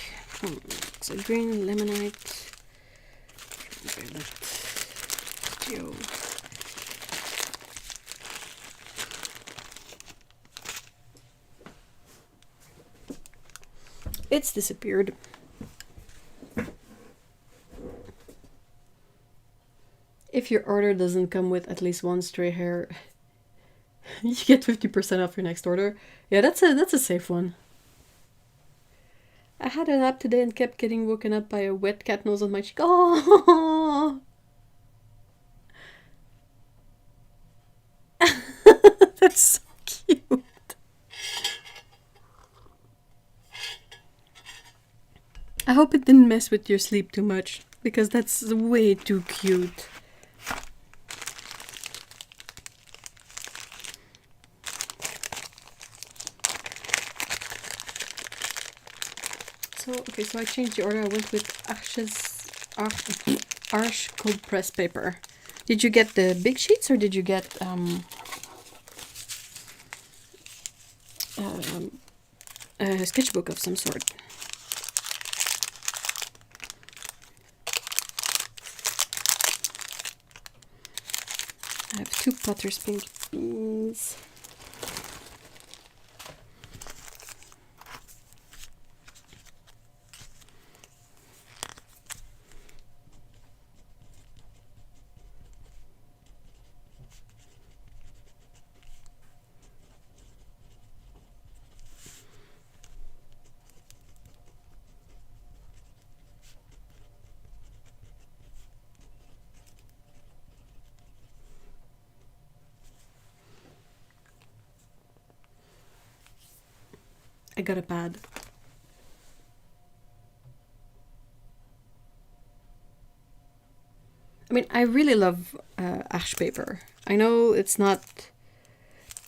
A: So green, lemonite. Violet. Geo. It's disappeared. If your order doesn't come with at least one stray hair, you get 50% off your next order. Yeah, that's a safe one. I had a nap today and kept getting woken up by a wet cat nose on my cheek. Oh, that's so cute. I hope it didn't mess with your sleep too much, because that's way too cute. So I changed the order. I went with Arch cold press paper. Did you get the big sheets or did you get a sketchbook of some sort? I have 2 Potter's pink beans. I got a pad. I mean, I really love ash paper. I know it's not...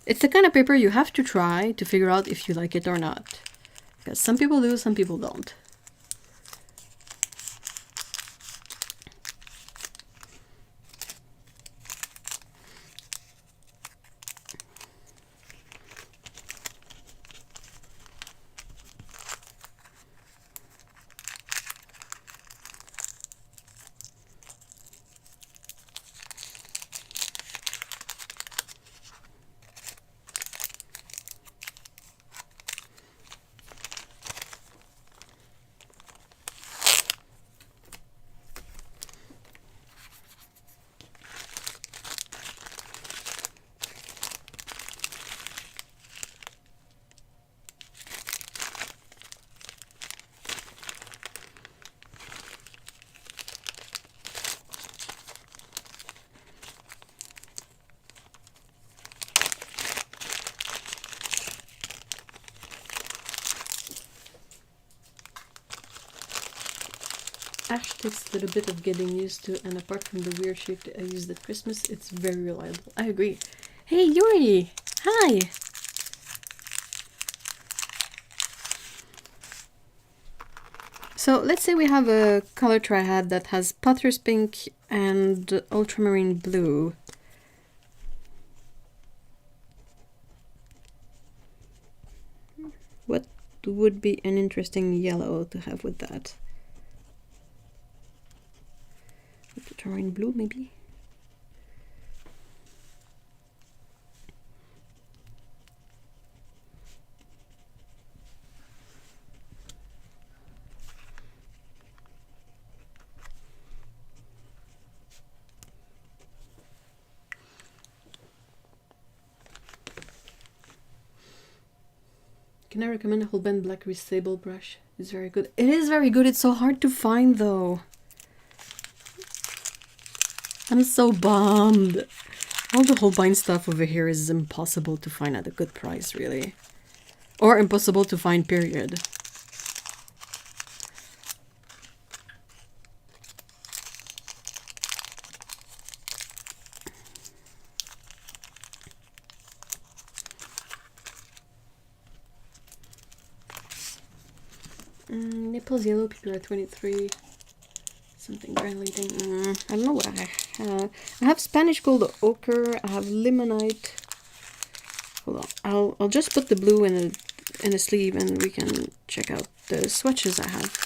A: It's the kind of paper you have to try to figure out if you like it or not. Because some people do, some people don't. Ash takes a little bit of getting used to, and apart from the weird shape that I used at Christmas, it's very reliable. I agree. Hey, Yuri! Hi! So let's say we have a color triad that has Potter's pink and ultramarine blue. What would be an interesting yellow to have with that? Ultramarine blue, maybe? Can I recommend a whole band black resable brush? It's very good. It is very good. It's so hard to find though. I'm so bummed. All the Holbein stuff over here is impossible to find at a good price, really. Or impossible to find, period. Naples yellow, PPR 23. Something granulating. I don't know what I have. I have Spanish gold ochre. I have limonite. Hold on. I'll just put the blue in a sleeve and we can check out the swatches I have.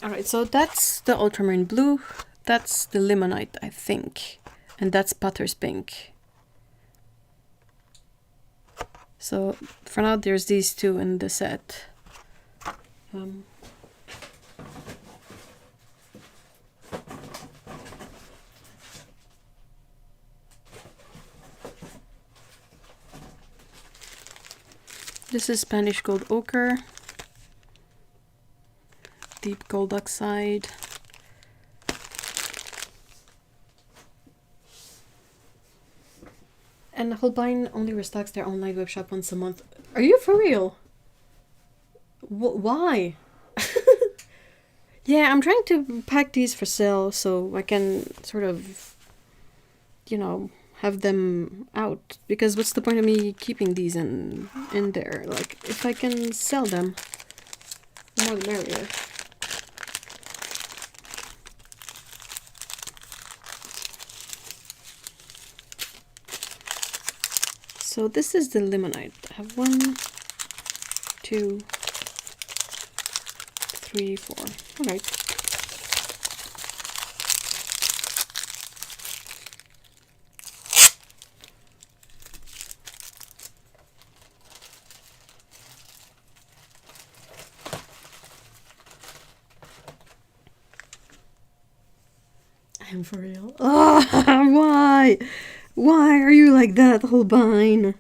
A: Alright, so that's the ultramarine blue, that's the limonite, I think, and that's Potter's pink. So for now there's these two in the set. This is Spanish gold ochre. Deep gold oxide. And Holbein only restocks their online web shop once a month. Are you for real? Why? Yeah, I'm trying to pack these for sale so I can sort of, you know, have them out. Because what's the point of me keeping these in there? Like, if I can sell them, the more the merrier. So this is the limonite. I have 1, 2, 3, 4. All right. I'm for real. Oh, why? Why are you like that, Holbein?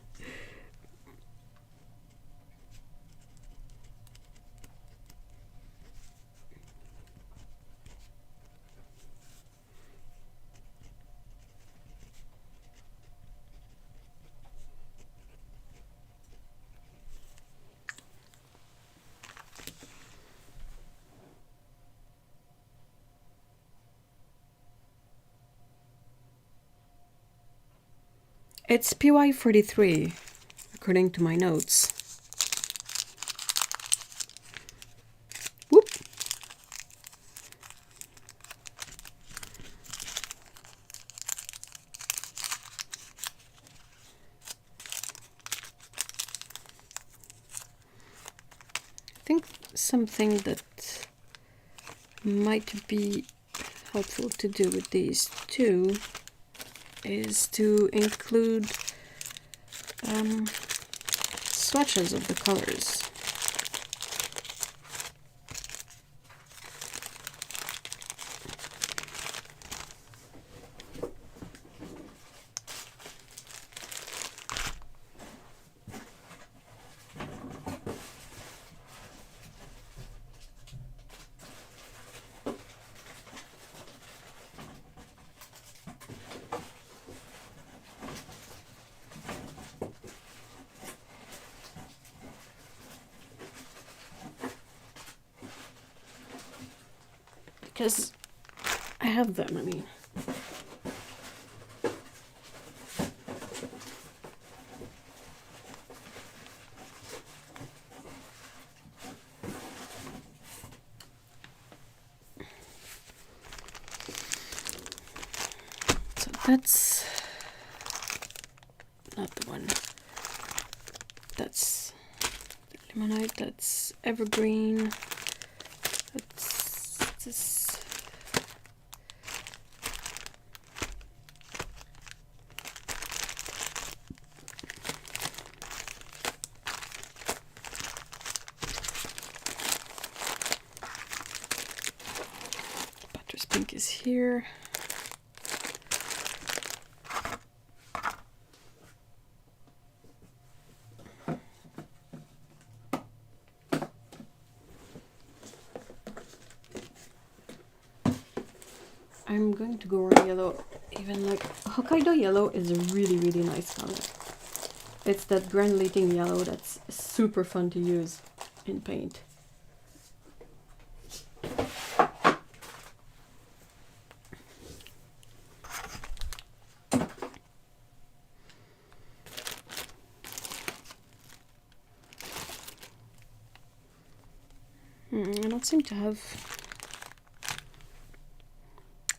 A: It's PY43, according to my notes. Whoop. I think something that might be helpful to do with these two is to include swatches of the colors. Because I have them, I mean. So that's not the one. That's the limonite, that's evergreen. That's this. these here. I'm going to go on yellow. Even like Hokkaido yellow is a really, really nice color. It's that granulating yellow that's super fun to use in paint. I don't seem to have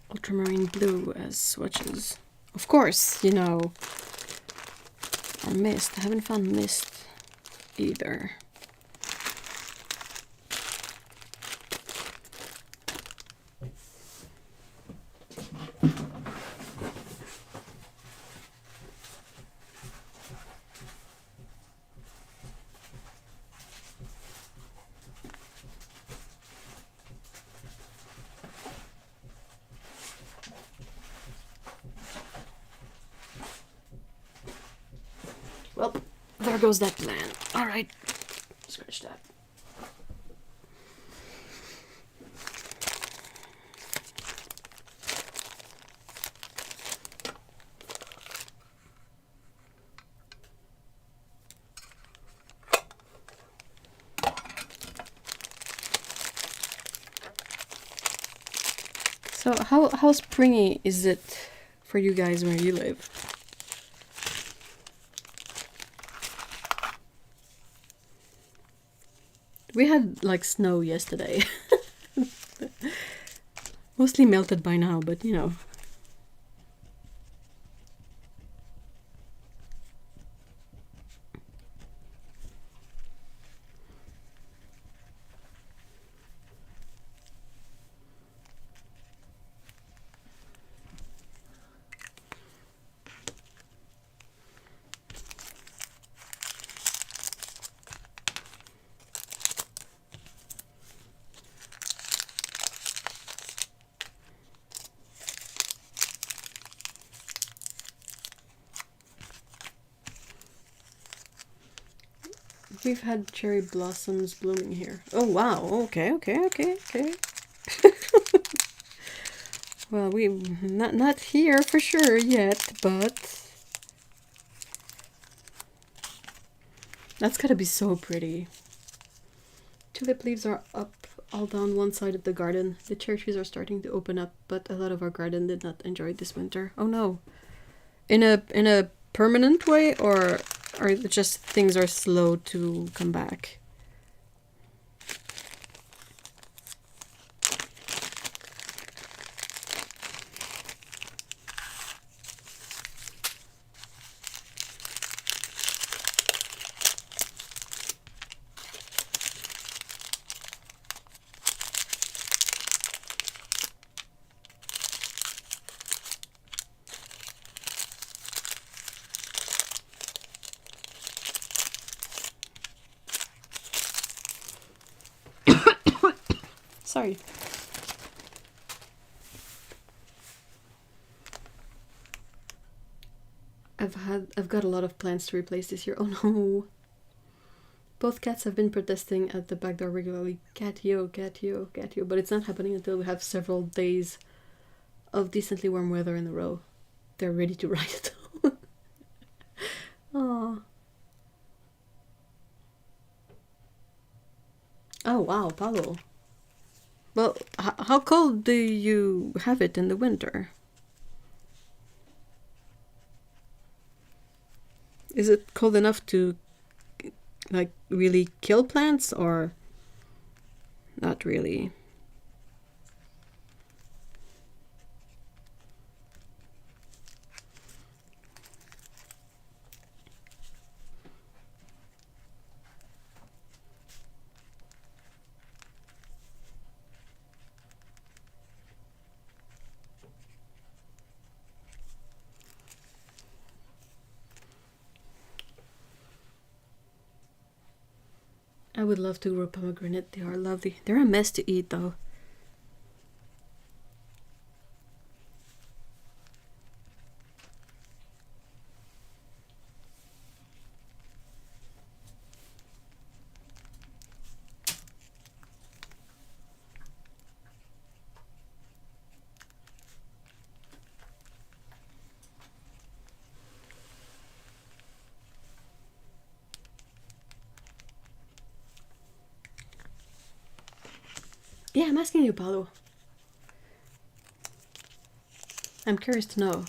A: ultramarine blue as swatches. Of course, you know, or mist. I haven't found mist either. Well, there goes that plan. All right, scratch that. So how springy is it for you guys where you live? We had like snow yesterday. Mostly melted by now, but you know. We've had cherry blossoms blooming here. Oh wow, okay. Well, we not here for sure yet, but that's gotta be so pretty. Tulip leaves are up all down one side of the garden. The cherry trees are starting to open up, but a lot of our garden did not enjoy it this winter. Oh no. In a permanent way, or just things are slow to come back? Sorry. I've got a lot of plants to replace this year. Oh no. Both cats have been protesting at the back door regularly. Catio, catio, catio. But it's not happening until we have several days of decently warm weather in a row. They're ready to ride it. Aww. Oh wow, Paulo. Well, how cold do you have it in the winter? Is it cold enough to like really kill plants, or not really? I would love to grow pomegranate. They are lovely. They're a mess to eat though. Yeah, I'm asking you, Paolo. I'm curious to know.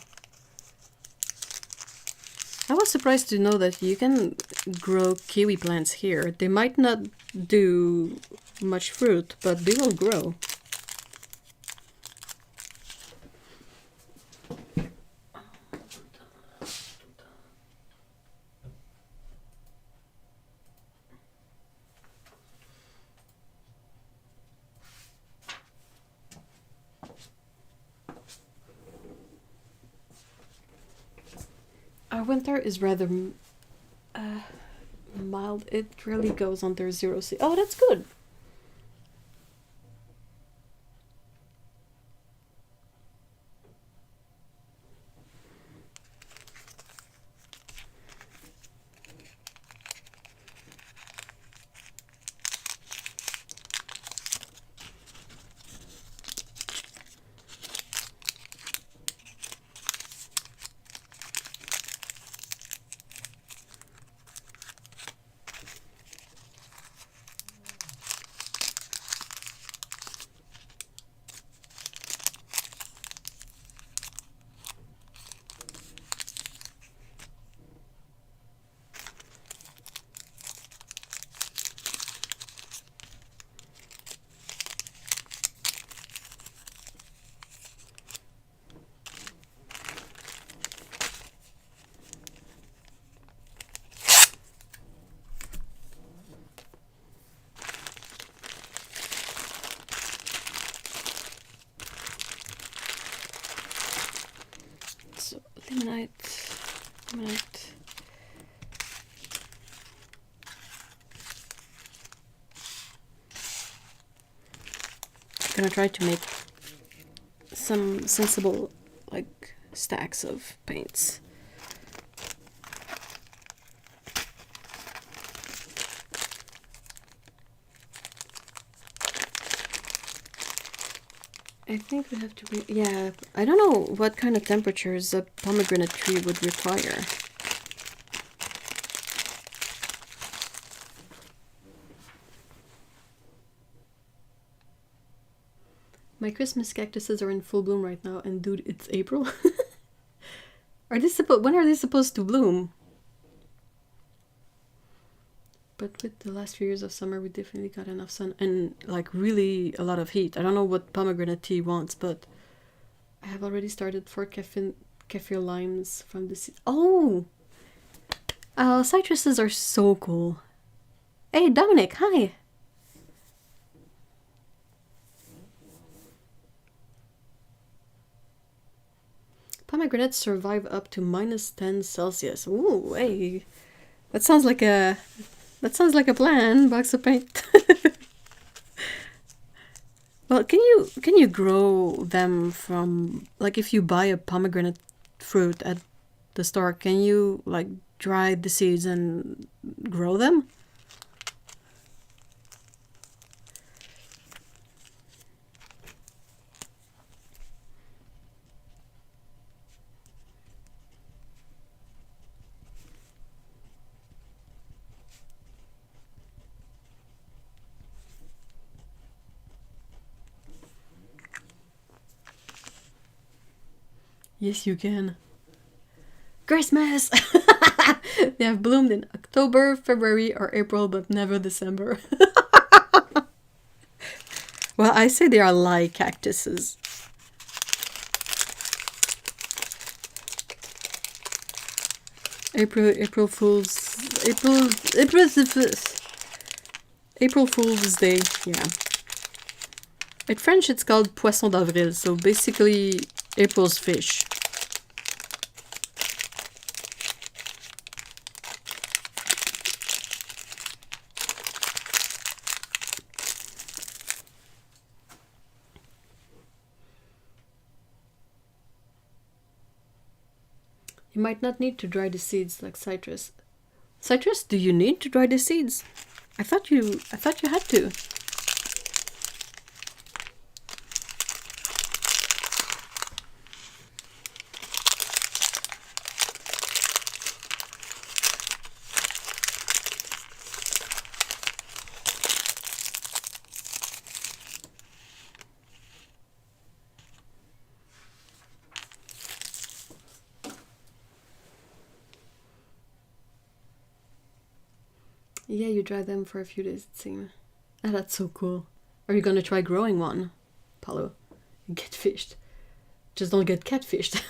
A: I was surprised to know that you can grow kiwi plants here. They might not do much fruit, but they will grow. Our winter is rather mild. It really goes under 0 C. Oh, that's good. So, limonite. I'm gonna try to make some sensible, like, stacks of paints. I think we have to yeah, I don't know what kind of temperatures a pomegranate tree would require. My Christmas cactuses are in full bloom right now, and dude, it's April. When are they supposed to bloom? But with the last few years of summer, we definitely got enough sun and like really a lot of heat. I don't know what pomegranate tea wants, but I have already started 4 kaffir limes from the seed. Oh! Citruses are so cool. Hey, Dominic, hi! Pomegranates survive up to -10 Celsius. Ooh, hey. That sounds like a plan, box of paint. Well, can you grow them from, like, if you buy a pomegranate fruit at the store, can you like dry the seeds and grow them? Yes, you can. Christmas! They have bloomed in October, February, or April, but never December. Well, I say they are lie cactuses. April Fool's Day, yeah. In French, it's called Poisson d'avril, so basically April's fish. You might not need to dry the seeds like citrus. Citrus, do you need to dry the seeds? I thought you had to. Yeah, you dry them for a few days, it seems. Ah, that's so cool. Are you gonna try growing one, Paulo? Get fished. Just don't get catfished.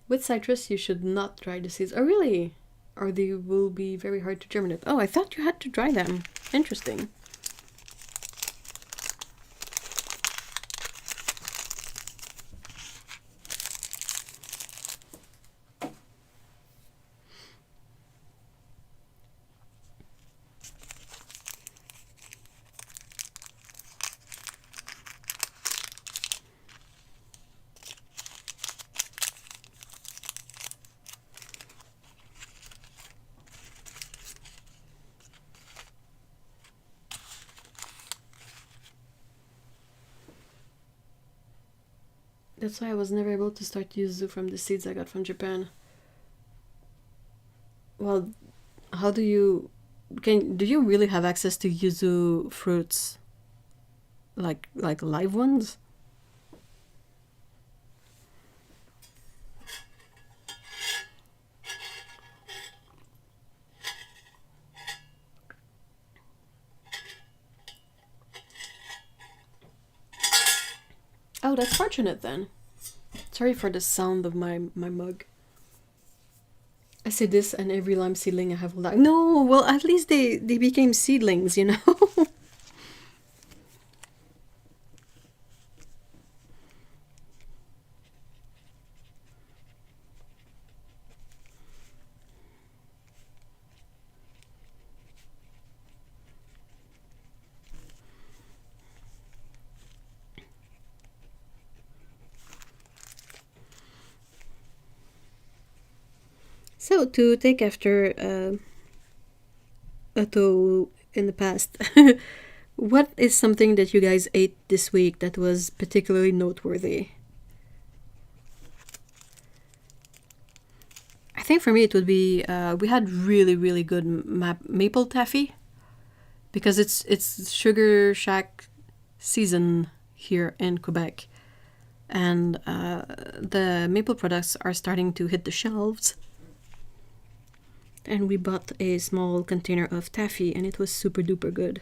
A: With citrus, you should not dry the seeds. Oh, really? Or they will be very hard to germinate. Oh, I thought you had to dry them. Interesting. That's why I was never able to start yuzu from the seeds I got from Japan. Well, how do you really have access to yuzu fruits? Like live ones? Oh, that's fortunate then. Sorry for the sound of my mug. I say this and every lime seedling I have will die. No, well at least they became seedlings, you know? So, to take after Otto in the past, what is something that you guys ate this week that was particularly noteworthy? I think for me it would be we had really good maple taffy because it's Sugar Shack season here in Quebec, and the maple products are starting to hit the shelves. And we bought a small container of taffy and it was super duper good.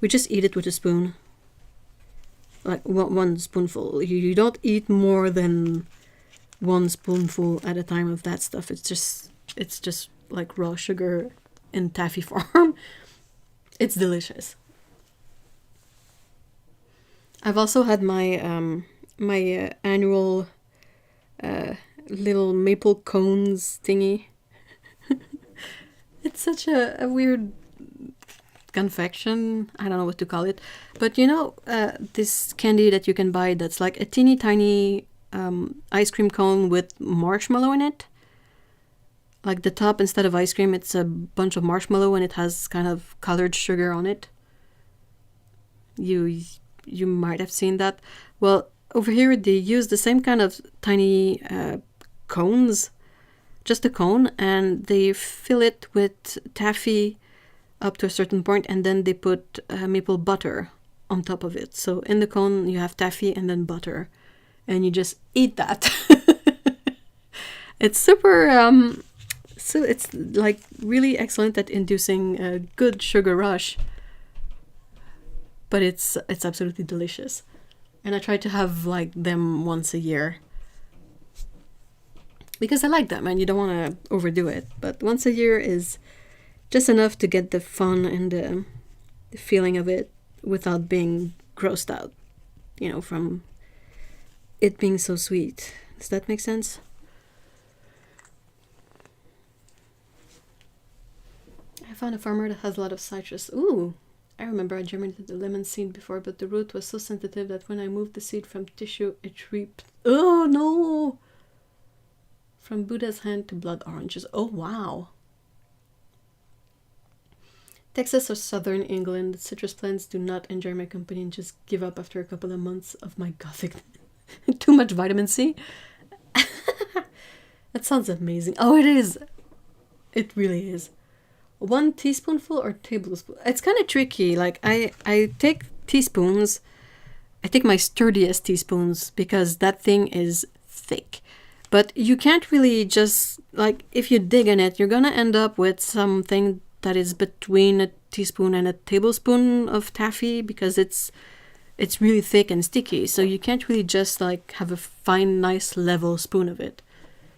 A: We just eat it with a spoon. Like one spoonful. You don't eat more than one spoonful at a time of that stuff. It's just like raw sugar in taffy form. It's delicious. I've also had my my annual little maple cones thingy. It's such a weird confection. I don't know what to call it. But you know, this candy that you can buy that's like a teeny tiny ice cream cone with marshmallow in it. Like the top, instead of ice cream, it's a bunch of marshmallow and it has kind of colored sugar on it. You might have seen that. Well, over here they use the same kind of tiny cones, just a cone, and they fill it with taffy up to a certain point, and then they put maple butter on top of it. So in the cone you have taffy and then butter, and you just eat that. It's super so it's like really excellent at inducing a good sugar rush, but it's absolutely delicious. And I try to have like them once a year because I like them and you don't want to overdo it. But once a year is just enough to get the fun and the feeling of it without being grossed out, you know, from it being so sweet. Does that make sense? I found a farmer that has a lot of citrus. Ooh, I remember I germinated the lemon seed before, but the root was so sensitive that when I moved the seed from tissue, it reaped. Oh no! From Buddha's hand to blood oranges. Oh wow! Texas or southern England, citrus plants do not enjoy my company and just give up after a couple of months of my gothic. Too much vitamin C? That sounds amazing. Oh, it is! It really is. 1 teaspoonful or tablespoon? It's kind of tricky. Like, I take teaspoons. I take my sturdiest teaspoons because that thing is thick. But you can't really just, like, if you dig in it, you're gonna end up with something that is between a teaspoon and a tablespoon of taffy, because it's really thick and sticky. So you can't really just like have a fine, nice level spoon of it.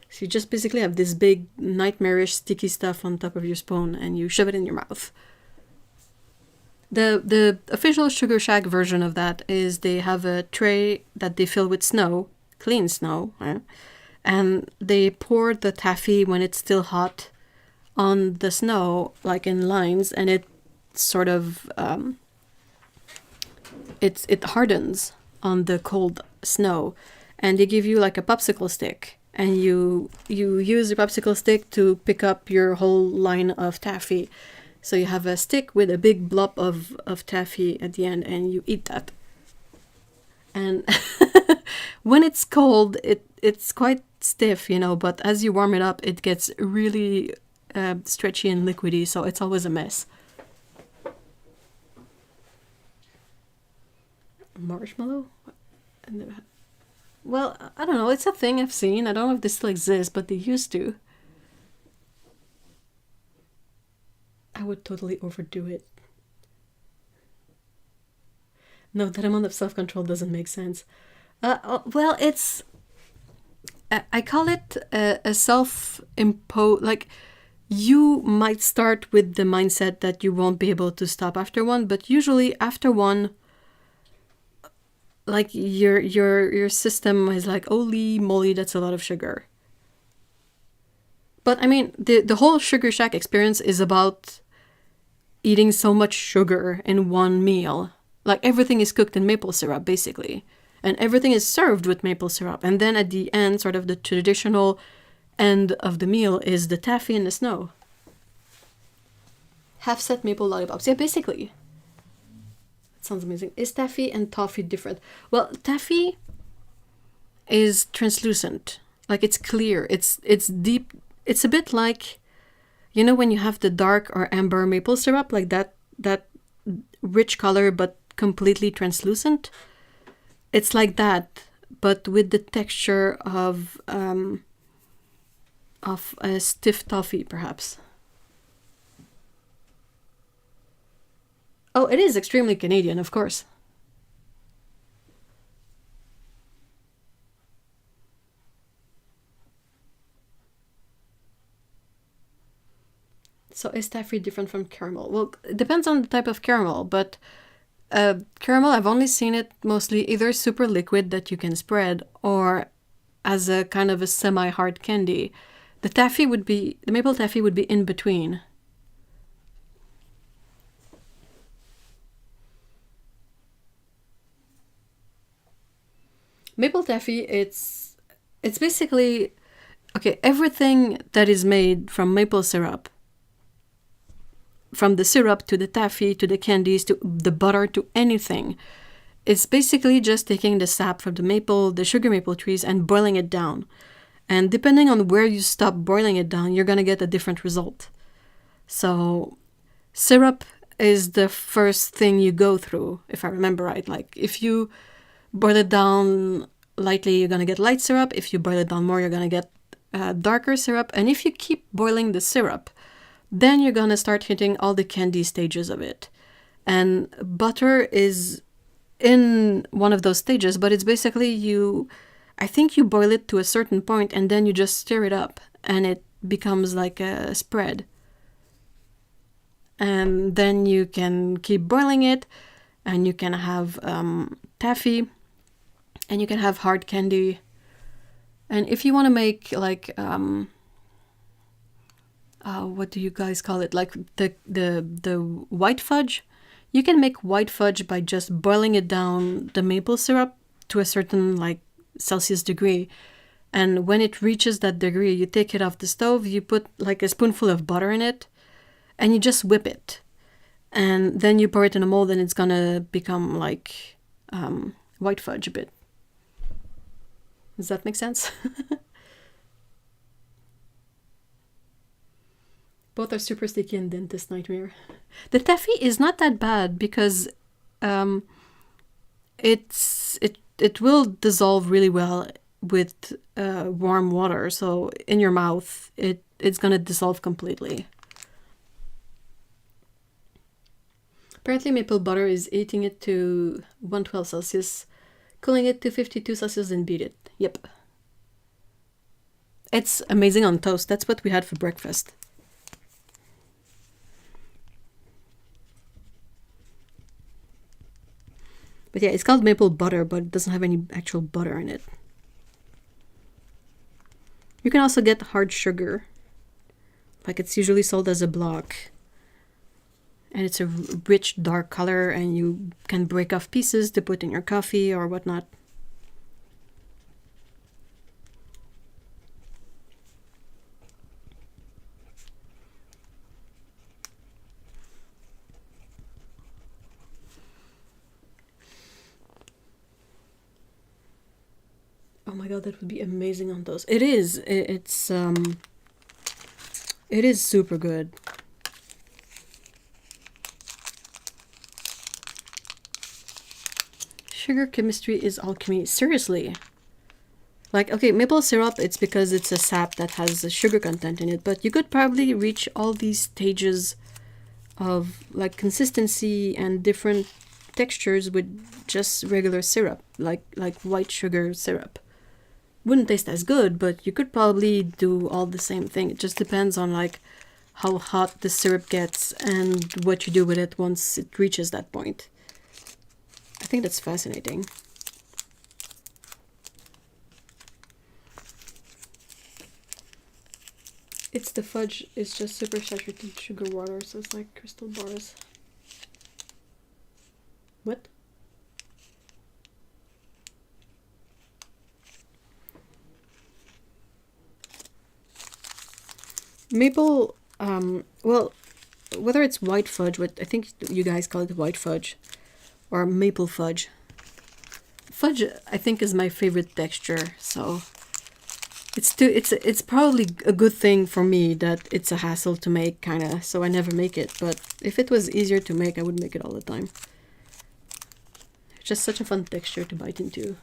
A: So you just basically have this big nightmarish sticky stuff on top of your spoon, and you shove it in your mouth. The official Sugar Shack version of that is they have a tray that they fill with snow, clean snow, and they pour the taffy when it's still hot on the snow, like in lines, and it sort of it hardens on the cold snow, and they give you like a popsicle stick, and you use your popsicle stick to pick up your whole line of taffy. So you have a stick with a big blob of taffy at the end, and you eat that. And when it's cold, it's quite stiff, but as you warm it up, it gets really stretchy and liquidy, so it's always a mess. Marshmallow? Well, I don't know, it's a thing I've seen. I don't know if this still exists, but they used to. I would totally overdo it. No, that amount of self-control doesn't make sense. Well, it's... I call it a self-imposed... Like, you might start with the mindset that you won't be able to stop after one, but usually after one, like, your system is like, holy moly, that's a lot of sugar. But, I mean, the whole Sugar Shack experience is about eating so much sugar in one meal. Like, everything is cooked in maple syrup, basically. And everything is served with maple syrup. And then at the end, sort of the traditional end of the meal is the taffy and the snow. Half-set maple lollipops. Yeah, basically. That sounds amazing. Is taffy and toffee different? Well, taffy is translucent. Like, it's clear. It's deep. It's a bit like, when you have the dark or amber maple syrup, like that rich color but completely translucent. It's like that, but with the texture of a stiff toffee, perhaps. Oh, it is extremely Canadian, of course. So is taffy different from caramel? Well, it depends on the type of caramel, but caramel, I've only seen it mostly either super liquid that you can spread, or as a kind of a semi-hard candy. The maple taffy would be in between. Maple taffy, it's basically, okay, everything that is made from maple syrup, from the syrup to the taffy to the candies to the butter to anything, it's basically just taking the sap from the sugar maple trees and boiling it down. And depending on where you stop boiling it down, you're going to get a different result. So syrup is the first thing you go through, if I remember right. Like, if you boil it down lightly, you're going to get light syrup. If you boil it down more, you're going to get darker syrup. And if you keep boiling the syrup, then you're going to start hitting all the candy stages of it. And butter is in one of those stages, but it's basically I think you boil it to a certain point and then you just stir it up and it becomes like a spread. And then you can keep boiling it, and you can have taffy, and you can have hard candy. And if you want to make like what do you guys call it? Like the white fudge. You can make white fudge by just boiling it down, the maple syrup, to a certain like Celsius degree. And when it reaches that degree, you take it off the stove, you put like a spoonful of butter in it, and you just whip it. And then you pour it in a mold, and it's gonna become like white fudge a bit. Does that make sense? Both are super sticky and dentist nightmare. The taffy is not that bad because it will dissolve really well with warm water, so in your mouth it's gonna dissolve completely. Apparently maple butter is heating it to 112 Celsius, cooling it to 52 Celsius and beat it. Yep. It's amazing on toast. That's what we had for breakfast. But yeah, it's called maple butter, but it doesn't have any actual butter in it. You can also get hard sugar. Like it's usually sold as a block. And it's a rich dark color, and you can break off pieces to put in your coffee or whatnot. Oh my god, that would be amazing on those. It is. It is super good. Sugar chemistry is alchemy. Seriously. Like, okay, maple syrup, it's because it's a sap that has a sugar content in it, but you could probably reach all these stages of like consistency and different textures with just regular syrup, like white sugar syrup. Wouldn't taste as good, but you could probably do all the same thing. It just depends on like how hot the syrup gets and what you do with it once it reaches that point. I think that's fascinating. It's the fudge, it's just super saturated sugar water, so it's like crystal bars. What? Maple, well, whether it's white fudge, what I think you guys call it white fudge, or maple fudge. Fudge, I think, is my favorite texture, so it's probably a good thing for me that it's a hassle to make, kinda, so I never make it, but if it was easier to make, I would make it all the time. It's just such a fun texture to bite into.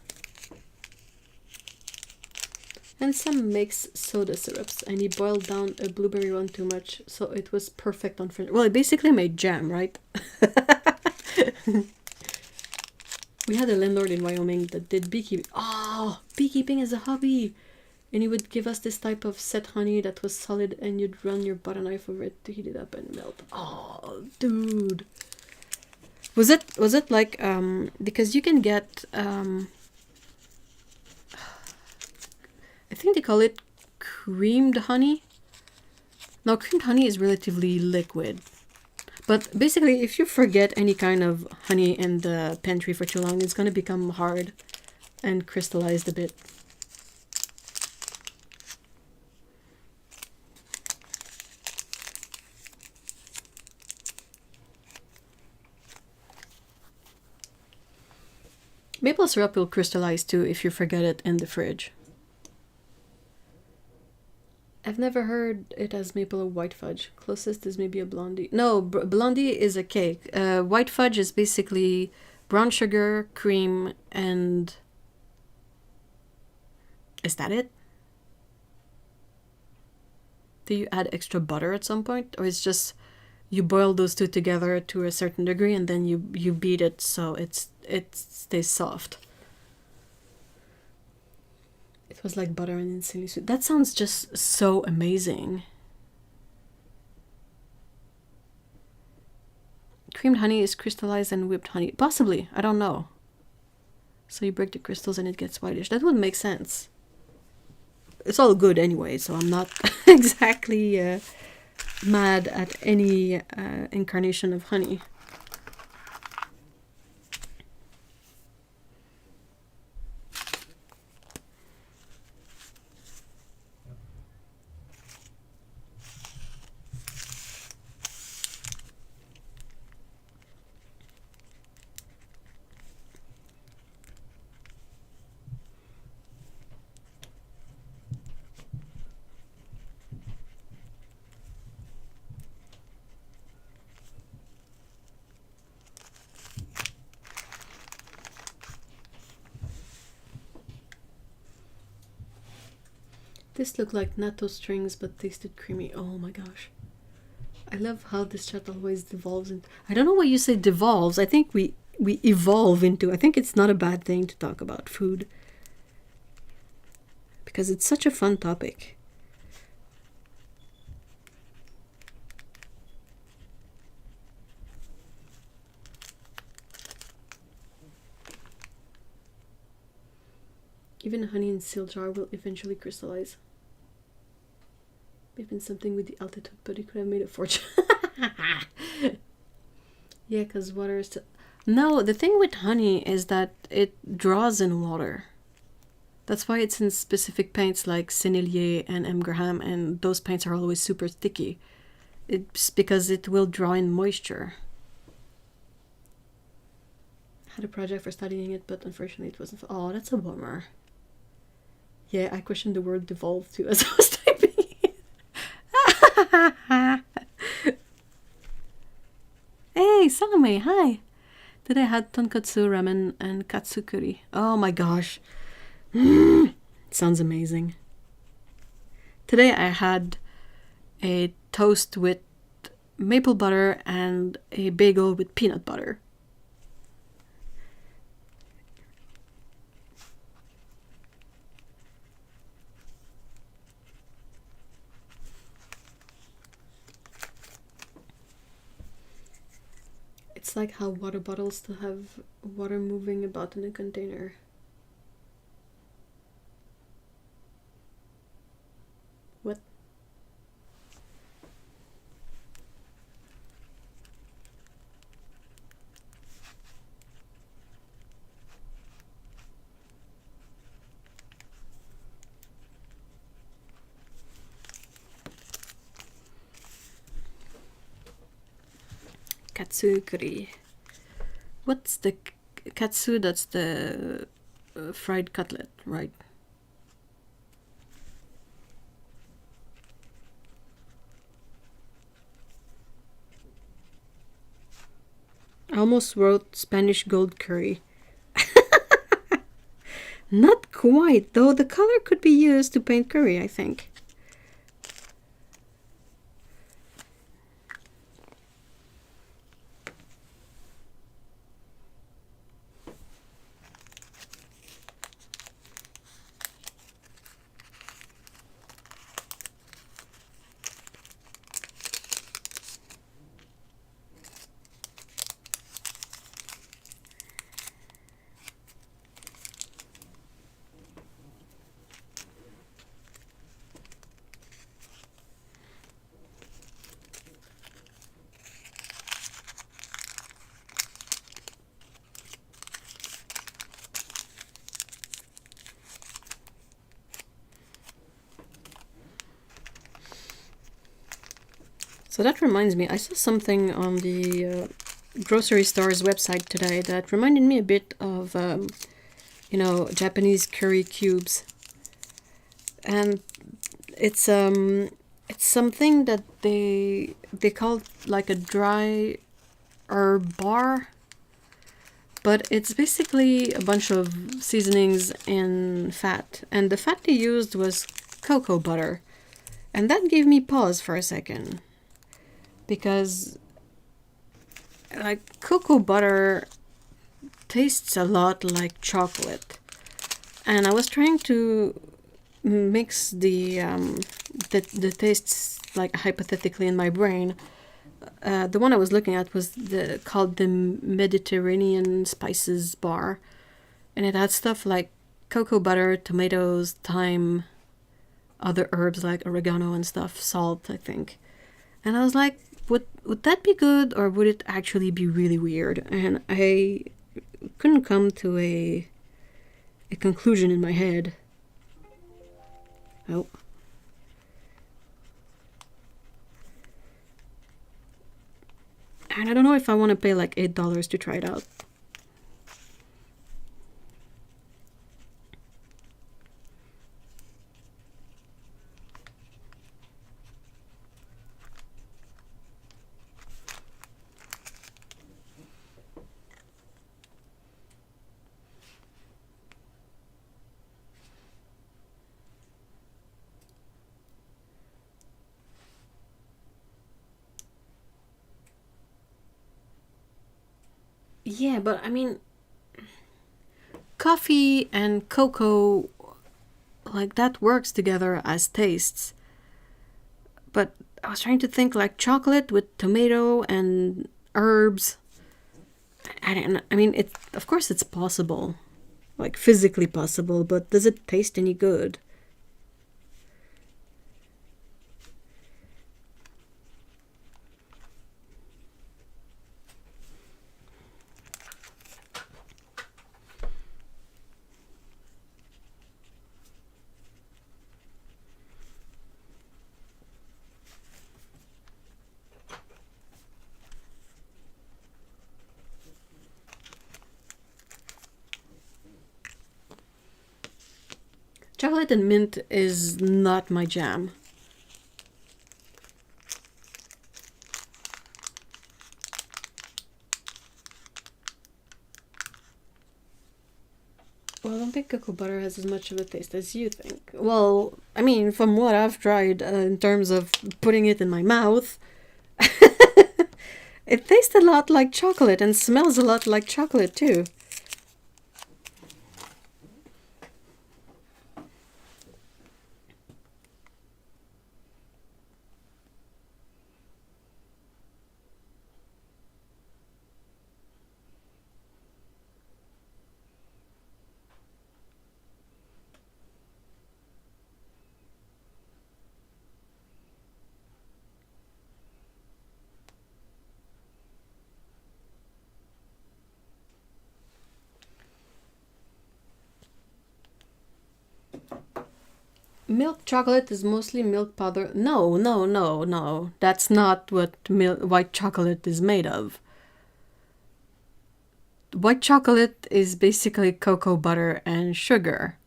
A: And some makes soda syrups, and he boiled down a blueberry one too much, so it was perfect on French. Well, it basically made jam, right? We had a landlord in Wyoming that did beekeeping. Oh, beekeeping is a hobby! And he would give us this type of set honey that was solid, and you'd run your butter knife over it to heat it up and melt. Oh, dude! Was it like because you can get I think they call it creamed honey. Now, creamed honey is relatively liquid. But basically, if you forget any kind of honey in the pantry for too long, it's going to become hard and crystallized a bit. Maple syrup will crystallize too if you forget it in the fridge. I've never heard it as maple or white fudge. Closest is maybe a blondie. No, blondie is a cake. White fudge is basically brown sugar, cream, and... Is that it? Do you add extra butter at some point? Or it's just you boil those two together to a certain degree and then you beat it so it stays soft? It was like butter and insanely sweet. That sounds just so amazing. Creamed honey is crystallized and whipped honey. Possibly. I don't know. So you break the crystals and it gets whitish. That would make sense. It's all good anyway, so I'm not exactly mad at any incarnation of honey. This looked like natto strings but tasted creamy. Oh my gosh. I love how this chat always devolves into... I don't know why you say devolves. I think we evolve into... I think it's not a bad thing to talk about food. Because it's such a fun topic. Even honey in seal jar will eventually crystallize. Maybe something with the altitude, but he could have made a fortune. Yeah, because water is... No, the thing with honey is that it draws in water. That's why it's in specific paints like Sennelier and M. Graham, and those paints are always super sticky. It's because it will draw in moisture. I had a project for studying it, but unfortunately it wasn't... Oh, that's a bummer. Yeah, I questioned the word devolve too as I was typing it. Hey, Salome, hi. Today I had tonkatsu ramen and katsu curry. Oh my gosh. Sounds amazing. Today I had a toast with maple butter and a bagel with peanut butter. It's like how water bottles still have water moving about in a container. What? Katsu curry. What's the katsu? That's the fried cutlet, right? I almost wrote Spanish gold curry. Not quite, though the color could be used to paint curry, I think. So that reminds me, I saw something on the grocery store's website today that reminded me a bit of, you know, Japanese curry cubes. And it's something that they call like a dry herb bar, but it's basically a bunch of seasonings and fat. And the fat they used was cocoa butter. And that gave me pause for a second. Because like cocoa butter tastes a lot like chocolate, and I was trying to mix the tastes like hypothetically in my brain. The one I was looking at was called the Mediterranean Spices Bar, and it had stuff like cocoa butter, tomatoes, thyme, other herbs like oregano and stuff, salt, I think. And I was like, would that be good, or would it actually be really weird? And I couldn't come to a conclusion in my head. Oh. And I don't know if I want to pay like $8 to try it out. Yeah, but I mean, coffee and cocoa, like that works together as tastes. But I was trying to think like chocolate with tomato and herbs. I don't know. I mean, it of course it's possible, like physically possible, but does it taste any good? Chocolate and mint is not my jam. Well, I don't think cocoa butter has as much of a taste as you think. Well, I mean, from what I've tried in terms of putting it in my mouth, it tastes a lot like chocolate and smells a lot like chocolate too. Milk chocolate is mostly milk powder. No, no, no, no. That's not what white chocolate is made of. White chocolate is basically cocoa butter and sugar.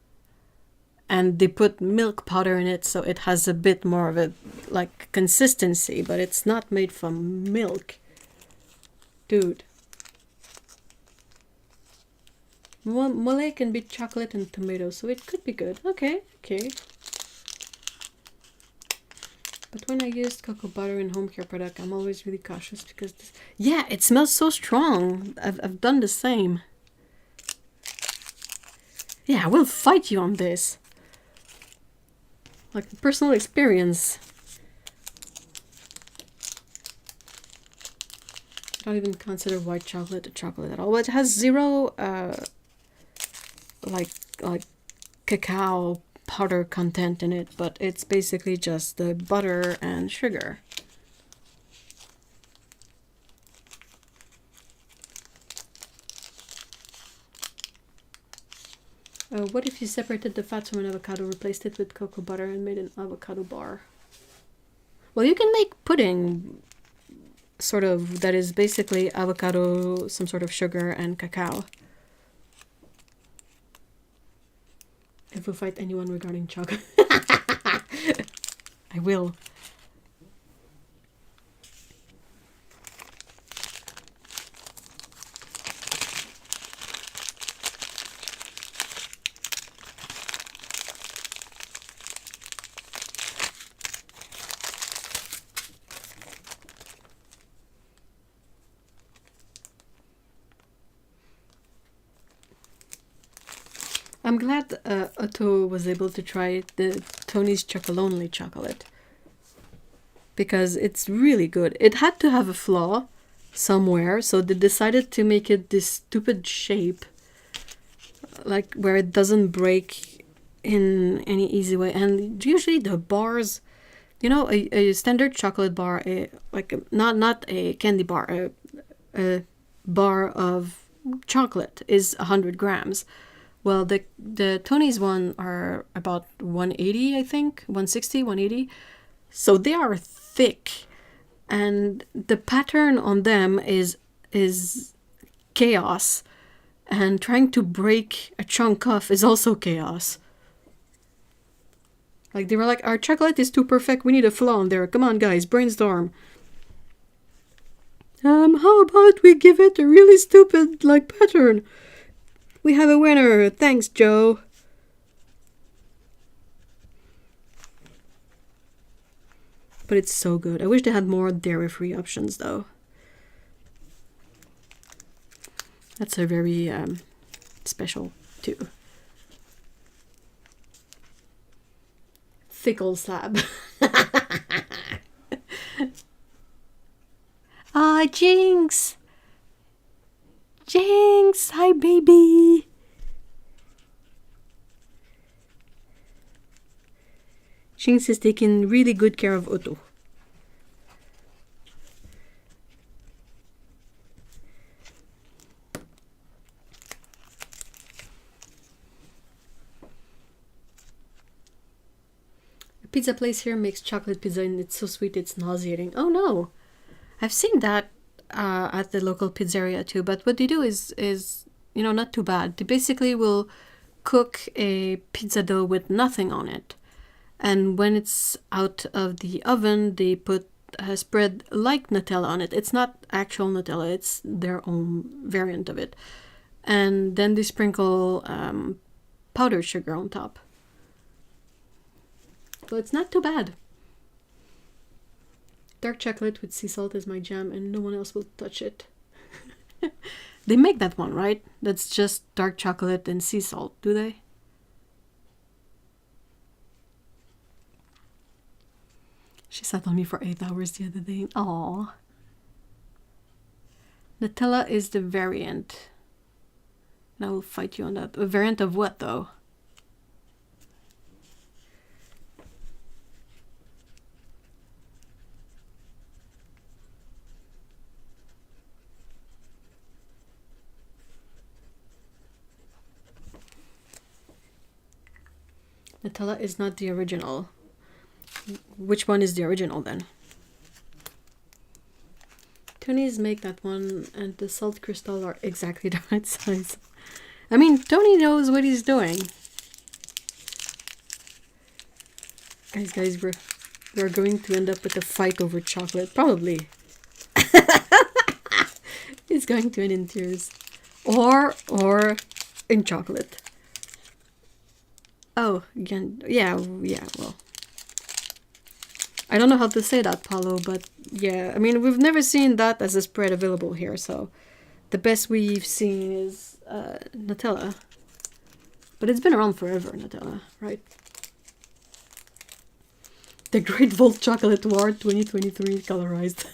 A: And they put milk powder in it so it has a bit more of a like consistency, but it's not made from milk. Dude. Mole can be chocolate and tomato, so it could be good. Okay, okay. But when I used cocoa butter in home care product, I'm always really cautious because this... Yeah, it smells so strong. I've done the same. Yeah, I will fight you on this. Like personal experience. I don't even consider white chocolate a chocolate at all. Well, it has zero like cacao powder content in it, but it's basically just the butter and sugar. What if you separated the fats from an avocado, replaced it with cocoa butter, and made an avocado bar? Well, you can make pudding, sort of, that is basically avocado, some sort of sugar, and cacao. If we fight anyone regarding chocolate, I will. I'm glad Otto was able to try the Tony's Chocolonely chocolate. Because it's really good. It had to have a flaw somewhere, so they decided to make it this stupid shape. Like, where it doesn't break in any easy way. And usually the bars... You know, a standard chocolate bar, like not a candy bar, a bar of chocolate is 100 grams. Well, the Tony's one are about 180, I think, 160, 180. So they are thick, and the pattern on them is chaos, and trying to break a chunk off is also chaos. Like, they were like, our chocolate is too perfect, we need a flaw in there. Come on, guys, brainstorm. How about we give it a really stupid, like, pattern? We have a winner. Thanks, Joe. But it's so good. I wish they had more dairy-free options, though. That's a very special too. Thickle slab. Ah, Jinx! Jinx! Hi, baby! Jinx is taking really good care of Otto. A pizza place here makes chocolate pizza and it's so sweet it's nauseating. Oh no! I've seen that at the local pizzeria too, but what they do is you know, not too bad. They basically will cook a pizza dough with nothing on it. And when it's out of the oven, they put a spread like Nutella on it. It's not actual Nutella, it's their own variant of it. And then they sprinkle powdered sugar on top. So it's not too bad. Dark chocolate with sea salt is my jam and no one else will touch it. They make that one, right? That's just dark chocolate and sea salt, do they? She sat on me for 8 hours the other day. Aww. Nutella is the variant. And I will fight you on that. A variant of what, though? Nutella is not the original. Which one is the original then? Tony's make that one and the salt crystal are exactly the right size. I mean, Tony knows what he's doing. Guys, we're going to end up with a fight over chocolate. Probably. It's going to end in tears. Or in chocolate. Oh, again, yeah, well. I don't know how to say that, Paulo, but yeah, I mean, we've never seen that as a spread available here, so the best we've seen is Nutella. But it's been around forever, Nutella, right? The Great Volt Chocolate War 2023 colorized.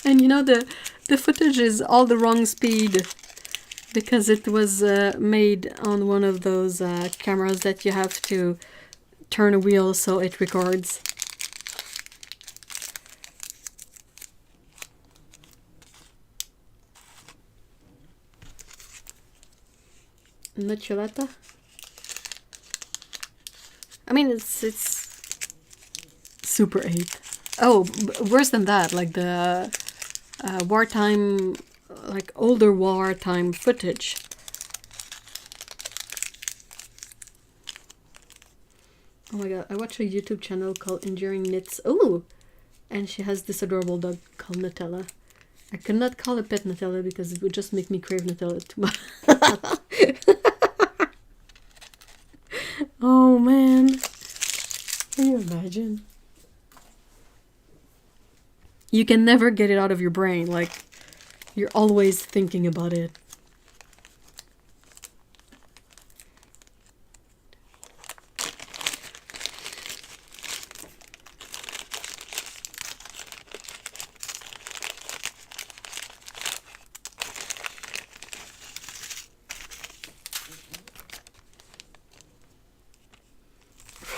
A: And you know, the footage is all the wrong speed because it was made on one of those cameras that you have to turn a wheel so it records. Nocciolata? I mean, it's Super 8. Oh, worse than that, like the wartime, like older wartime footage. Oh my god, I watch a YouTube channel called Enduring Knits. Oh! And she has this adorable dog called Nutella. I could not call it pet Nutella because it would just make me crave Nutella too much. Oh man. Can you imagine? You can never get it out of your brain. Like, you're always thinking about it.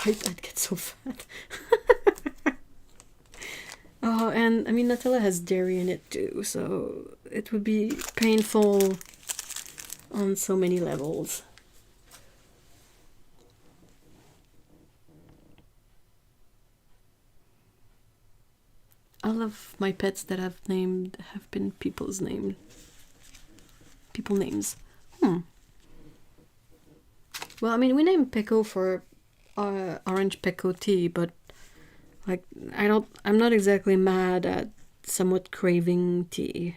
A: Right, I'd get so fat. Oh, and I mean, Nutella has dairy in it too, so it would be painful on so many levels. All of my pets that I've named have been people's names. People names. Well, I mean, we named Pecco for orange Pecco tea, but like, I'm not exactly mad at somewhat craving tea.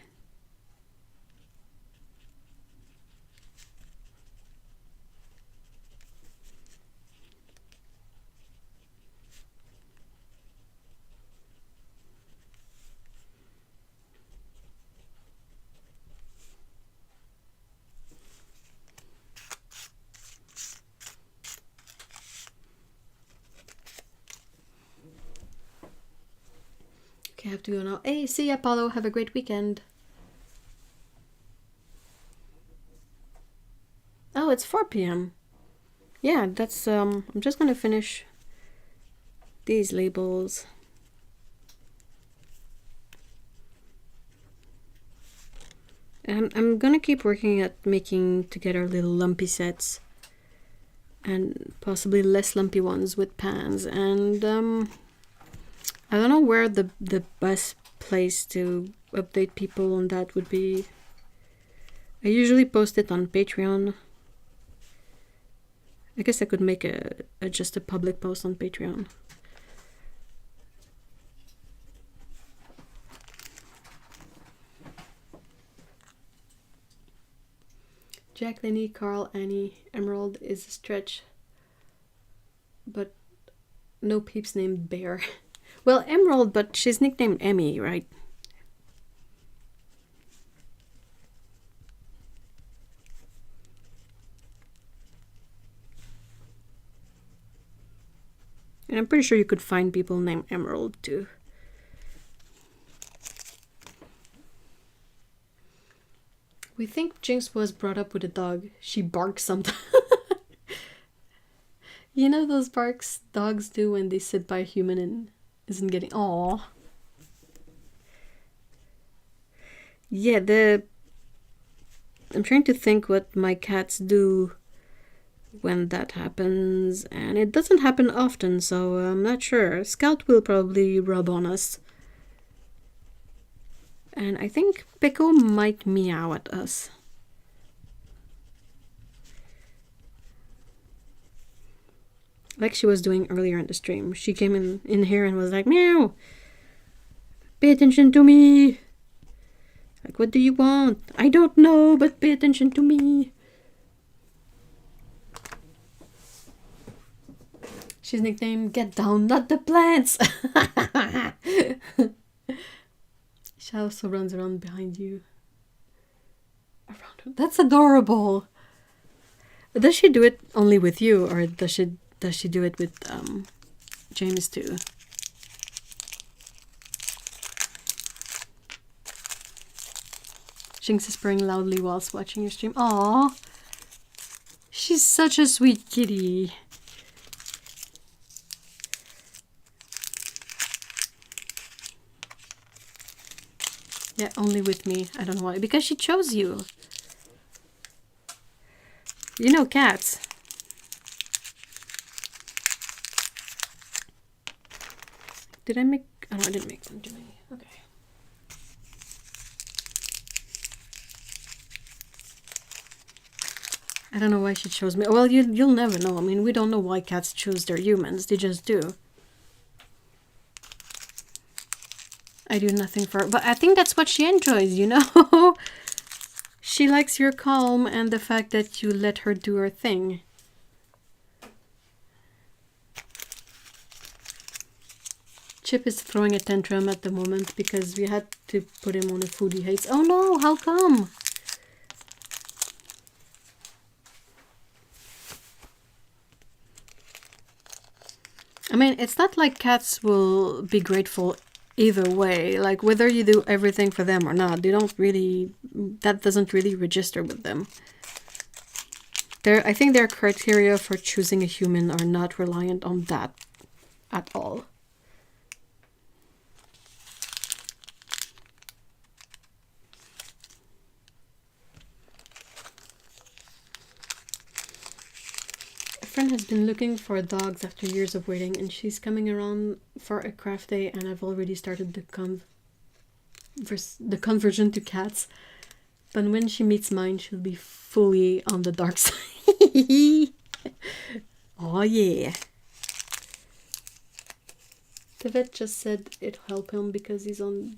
A: Okay, I have to go now. Hey, see ya, Apollo. Have a great weekend. Oh, it's 4 p.m. Yeah, that's, I'm just gonna finish these labels. I'm gonna keep working at making together little lumpy sets. And possibly less lumpy ones with pans. And, I don't know where the best place to update people on that would be. I usually post it on Patreon. I guess I could make just a public post on Patreon. Jack, Lenny, Carl, Annie, Emerald is a stretch, but no peeps named Bear. Well, Emerald, but she's nicknamed Emmy, right? And I'm pretty sure you could find people named Emerald too. We think Jinx was brought up with a dog. She barks sometimes. You know those barks dogs do when they sit by a human and isn't getting... Aww. Yeah, I'm trying to think what my cats do when that happens, and it doesn't happen often, so I'm not sure. Scout will probably rub on us. And I think Pico might meow at us. Like she was doing earlier in the stream. She came in here and was like, meow! Pay attention to me! Like, what do you want? I don't know, but pay attention to me. She's nicknamed Get Down, Not the Plants! She also runs around behind you. Around her. That's adorable! Does she do it only with you, or does she do it with James too? Jinx is purring loudly whilst watching your stream. Aww! She's such a sweet kitty. Yeah, only with me. I don't know why. Because she chose you. You know cats. Did I make... Oh, no, I didn't make one, did I? Okay. I don't know why she chose me. Well, you'll never know. I mean, we don't know why cats choose their humans. They just do. I do nothing for her. But I think that's what she enjoys, you know? She likes your calm and the fact that you let her do her thing. Chip is throwing a tantrum at the moment because we had to put him on a food he hates. Oh no, how come? I mean, it's not like cats will be grateful either way. Like, whether you do everything for them or not, they don't really... That doesn't really register with them. I think their criteria for choosing a human are not reliant on that at all. Friend has been looking for dogs after years of waiting, and she's coming around for a craft day, and I've already started the conversion to cats. But when she meets mine, she'll be fully on the dark side. Oh yeah. The vet just said it'll help him because he's on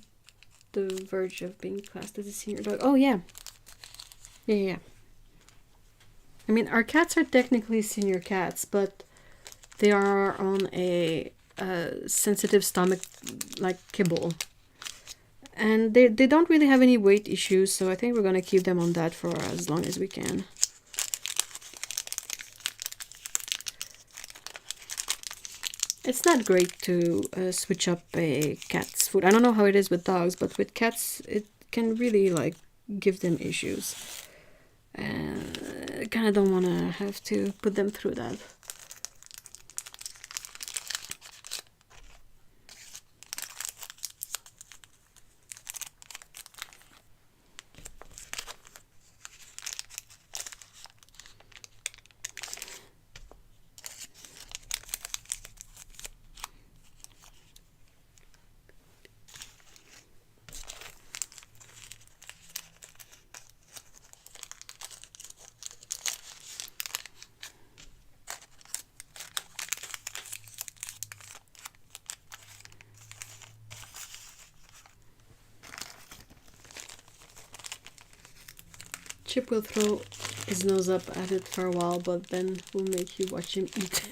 A: the verge of being classed as a senior dog. Oh yeah. Yeah. I mean, our cats are technically senior cats, but they are on a sensitive stomach, like kibble. And they don't really have any weight issues, so I think we're going to keep them on that for as long as we can. It's not great to switch up a cat's food. I don't know how it is with dogs, but with cats, it can really like give them issues. I kind of don't want to have to put them through that. Chip will throw his nose up at it for a while, but then we'll make you watch him eat.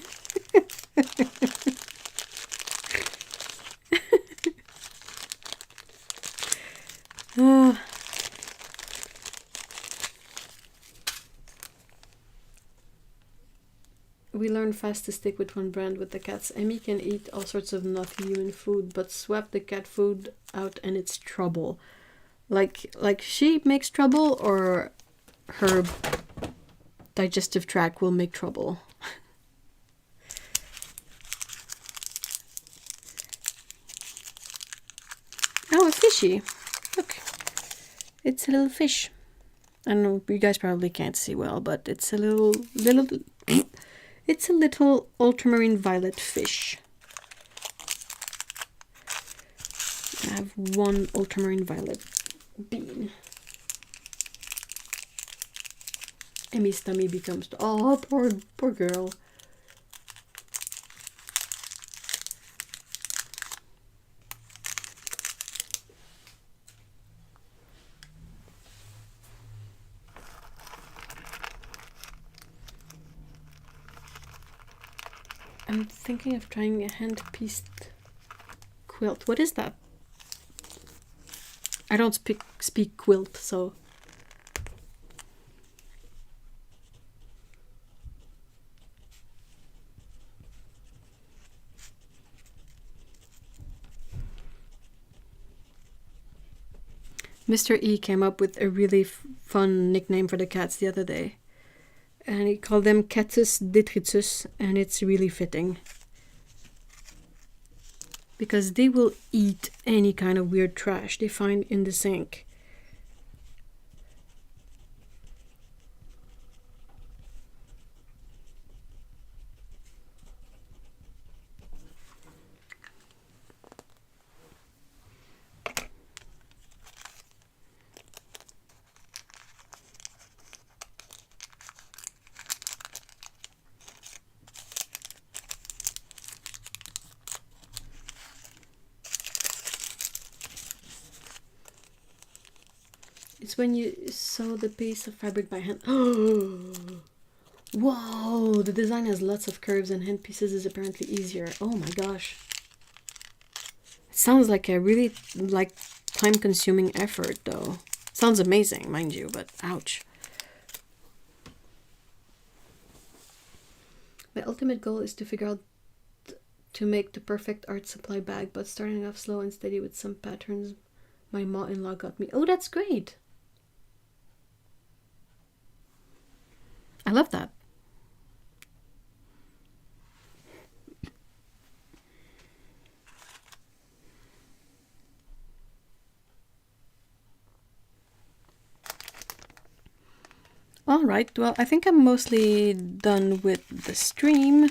A: We learn fast to stick with one brand with the cats. Emmy can eat all sorts of not human food, but swap the cat food out and it's trouble. Like she makes trouble, or her digestive tract will make trouble. Oh, a fishy. Look. It's a little fish. I don't know, you guys probably can't see well, but it's a little it's a little ultramarine violet fish. I have one ultramarine violet bean. Emmy's tummy becomes, oh, poor girl. I'm thinking of trying a hand-pieced quilt. What is that? I don't speak quilt, so... Mr. E came up with a really fun nickname for the cats the other day. And he called them Catus detritus, and it's really fitting. Because they will eat any kind of weird trash they find in the sink. It's when you sew the piece of fabric by hand. Whoa! The design has lots of curves and hand pieces is apparently easier. Oh my gosh. It sounds like a really time-consuming effort though. Sounds amazing, mind you, but ouch. My ultimate goal is to figure out to make the perfect art supply bag, but starting off slow and steady with some patterns my ma-in-law got me. Oh, that's great! I love that. All right, well, I think I'm mostly done with the stream.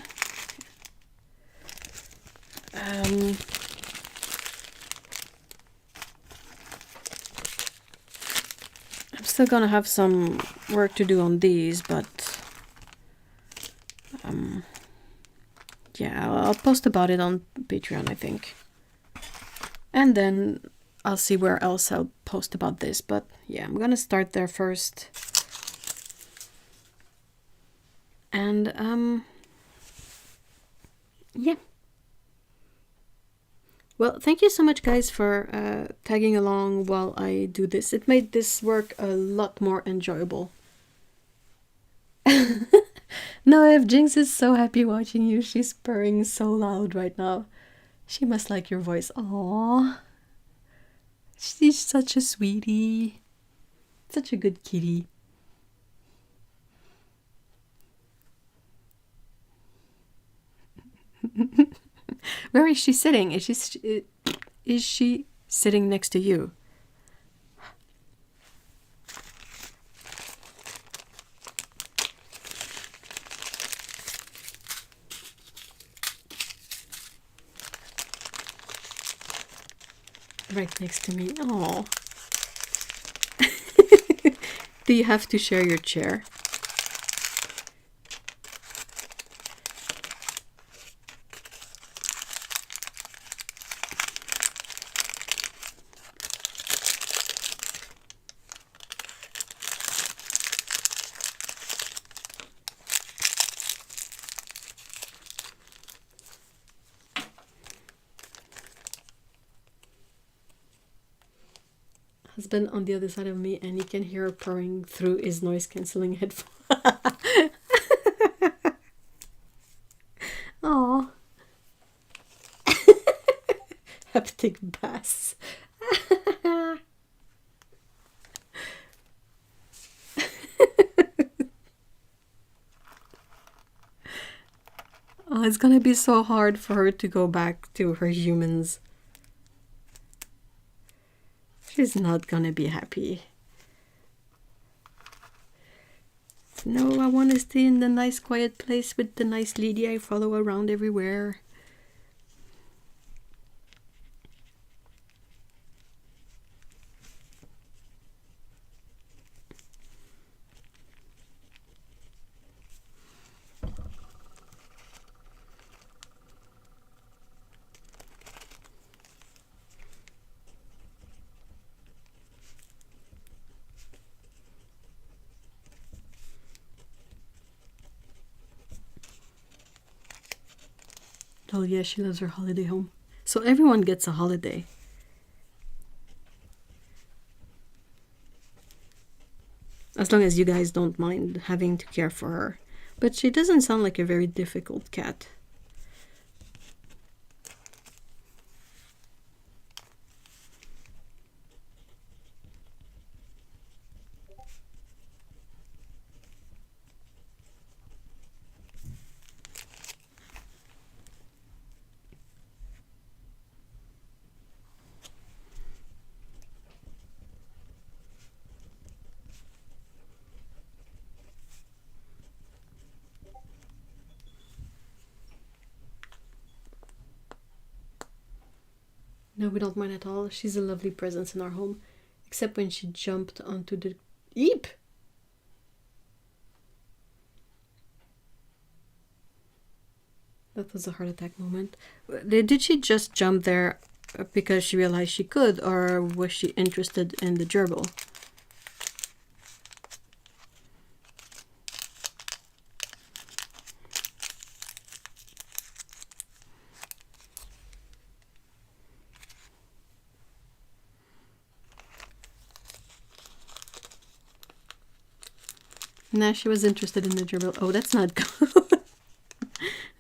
A: I'm still gonna have some work to do on these, but yeah, I'll post about it on Patreon, I think. And then I'll see where else I'll post about this, but yeah, I'm gonna start there first. And yeah. Well, thank you so much, guys, for tagging along while I do this. It made this work a lot more enjoyable. No, if Jinx is so happy watching you, she's purring so loud right now. She must like your voice. Aww. She's such a sweetie. Such a good kitty. Where is she sitting? Is she sitting next to you? Right next to me. Oh. Do you have to share your chair? Husband on the other side of me, and he can hear her purring through his noise cancelling headphone. Oh, haptic bass. Oh, it's gonna be so hard for her to go back to her humans. She's not gonna be happy. No, I want to stay in the nice quiet place with the nice lady I follow around everywhere. Oh yeah, she loves her holiday home. So everyone gets a holiday. As long as you guys don't mind having to care for her. But she doesn't sound like a very difficult cat. No, we don't mind at all. She's a lovely presence in our home. Except when she jumped onto the... Eep! That was a heart attack moment. Did she just jump there because she realized she could, or was she interested in the gerbil? Nah, she was interested in the gerbil. Oh, that's not good.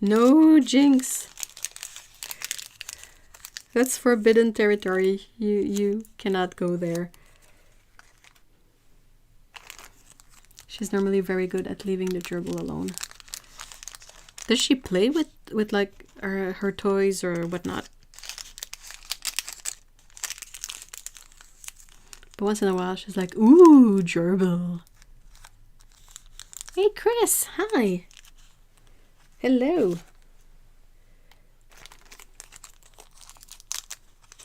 A: No, Jinx. That's forbidden territory. You cannot go there. She's normally very good at leaving the gerbil alone. Does she play with like her toys or whatnot? But once in a while, she's like, "Ooh, gerbil." Hey, Chris. Hi. Hello.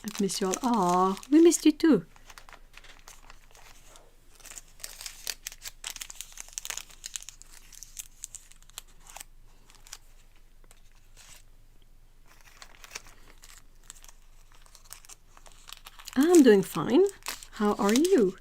A: I've missed you all. Aw, we missed you too. I'm doing fine. How are you?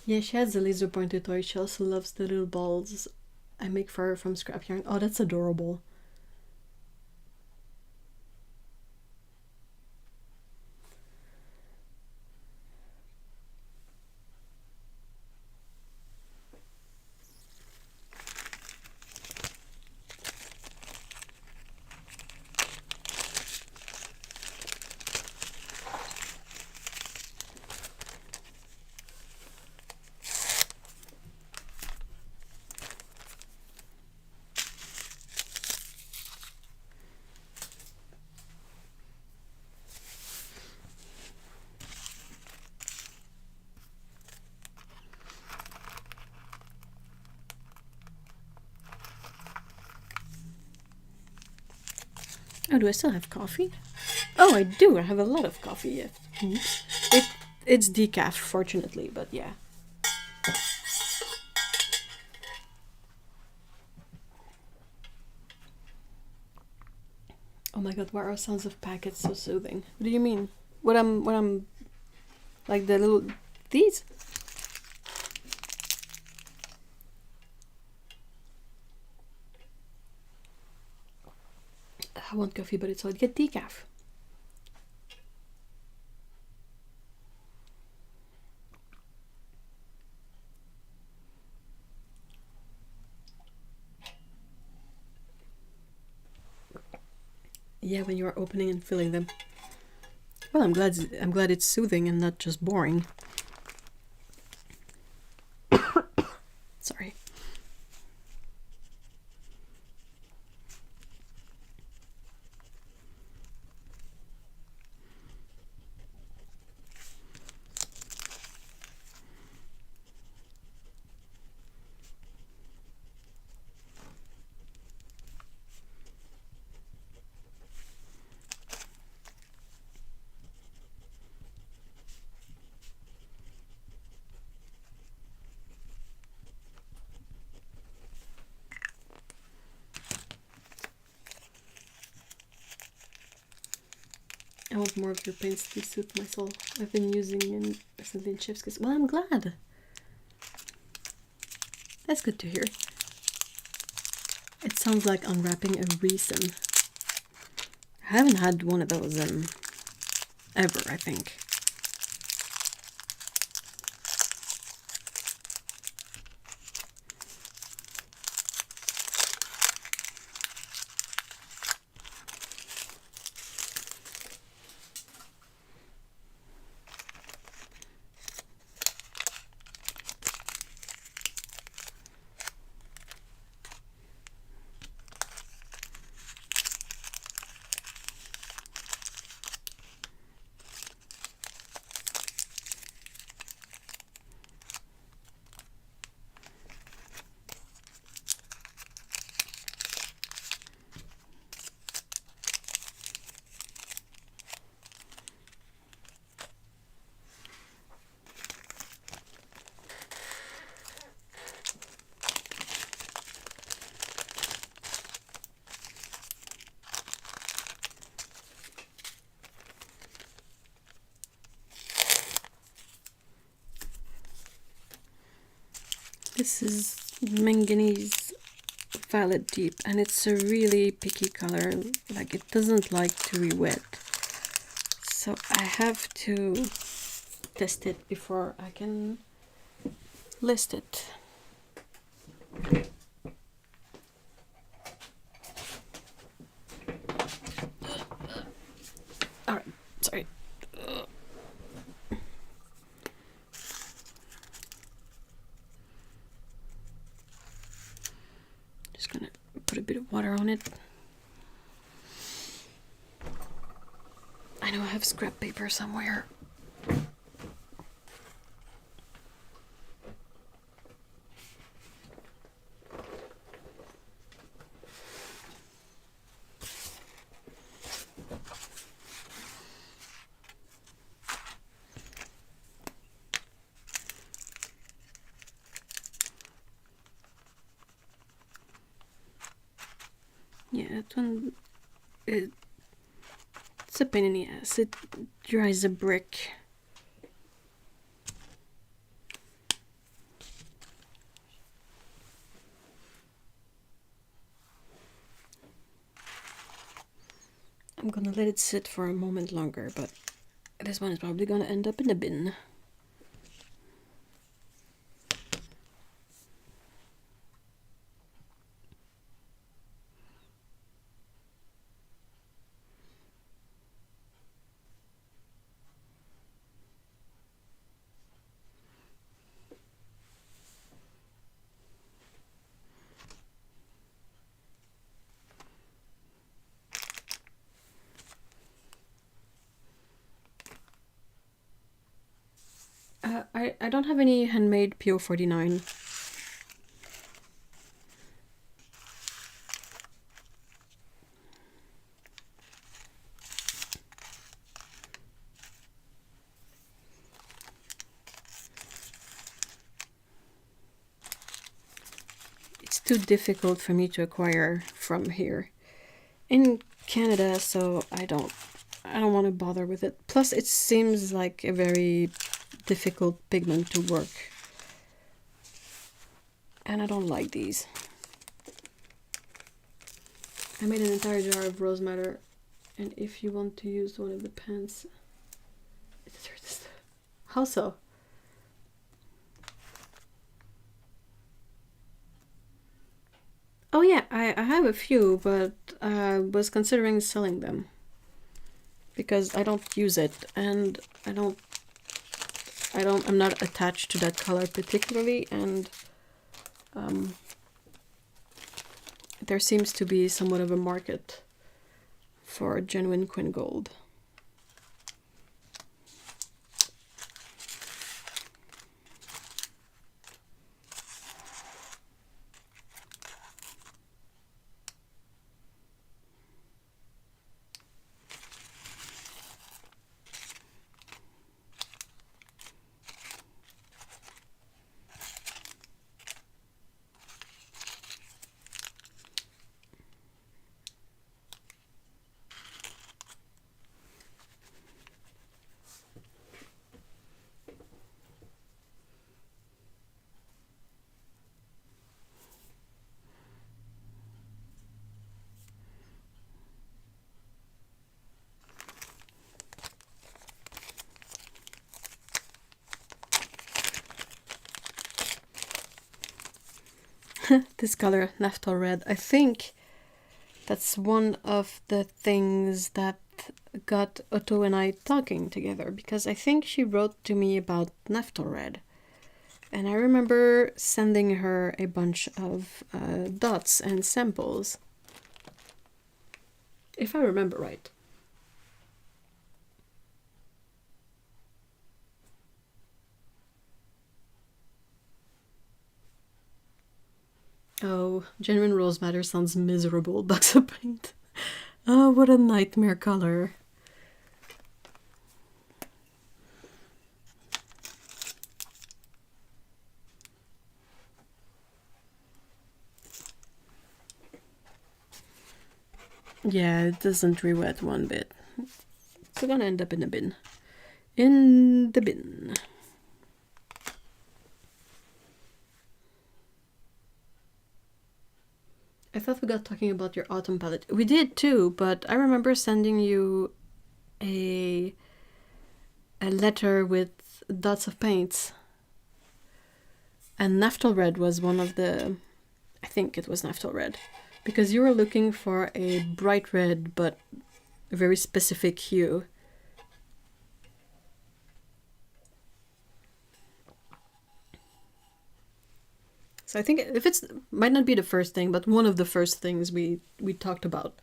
A: Yeah, she has a laser pointer toy. She also loves the little balls I make for her from scrap yarn. Oh, that's adorable. Oh, do I still have coffee? Oh, I do. I have a lot of coffee left. Oops. It's decaf, fortunately, but yeah. Oh my god, why are sounds of packets so soothing? What do you mean? When I'm like the little these? I want coffee, but it's hard. Get decaf. Yeah, when you are opening and filling them. Well, I'm glad it's soothing and not just boring. Sorry. I want more of your paints to suit my soul. I've been using in recently in chef's kiss. Well, I'm glad. That's good to hear. It sounds like unwrapping a reason. I haven't had one of those ever, I think. This is manganese violet deep, and it's a really picky color. Like, it doesn't like to be wet, so I have to test it before I can list it. All right, sorry. Just gonna put a bit of water on it. I know I have scrap paper somewhere. Yeah, that one, it's a pain in the ass. It dries a brick. I'm gonna let it sit for a moment longer, but this one is probably gonna end up in the bin. I don't have any handmade PO49. It's too difficult for me to acquire from here in Canada, so I don't want to bother with it. Plus, it seems like a very difficult pigment to work, and I don't like these. I made an entire jar of rose madder, and if you want to use one of the pans, how so? Oh yeah, I have a few, but I was considering selling them because I don't use it, and I'm not attached to that color particularly, and there seems to be somewhat of a market for genuine Quinn Gold. This color, Naphthol Red, I think that's one of the things that got Otto and I talking together, because I think she wrote to me about Naphthol Red. And I remember sending her a bunch of dots and samples, if I remember right. Oh, genuine rose madder sounds miserable, box of paint. Oh, what a nightmare color. Yeah, it doesn't re-wet one bit. It's gonna end up in the bin. In the bin. I thought we got talking about your autumn palette. We did too, but I remember sending you a letter with dots of paints. And Naphthol Red was one of the... I think it was Naphthol Red. Because you were looking for a bright red, but a very specific hue. So I think if it's... might not be the first thing, but one of the first things we talked about.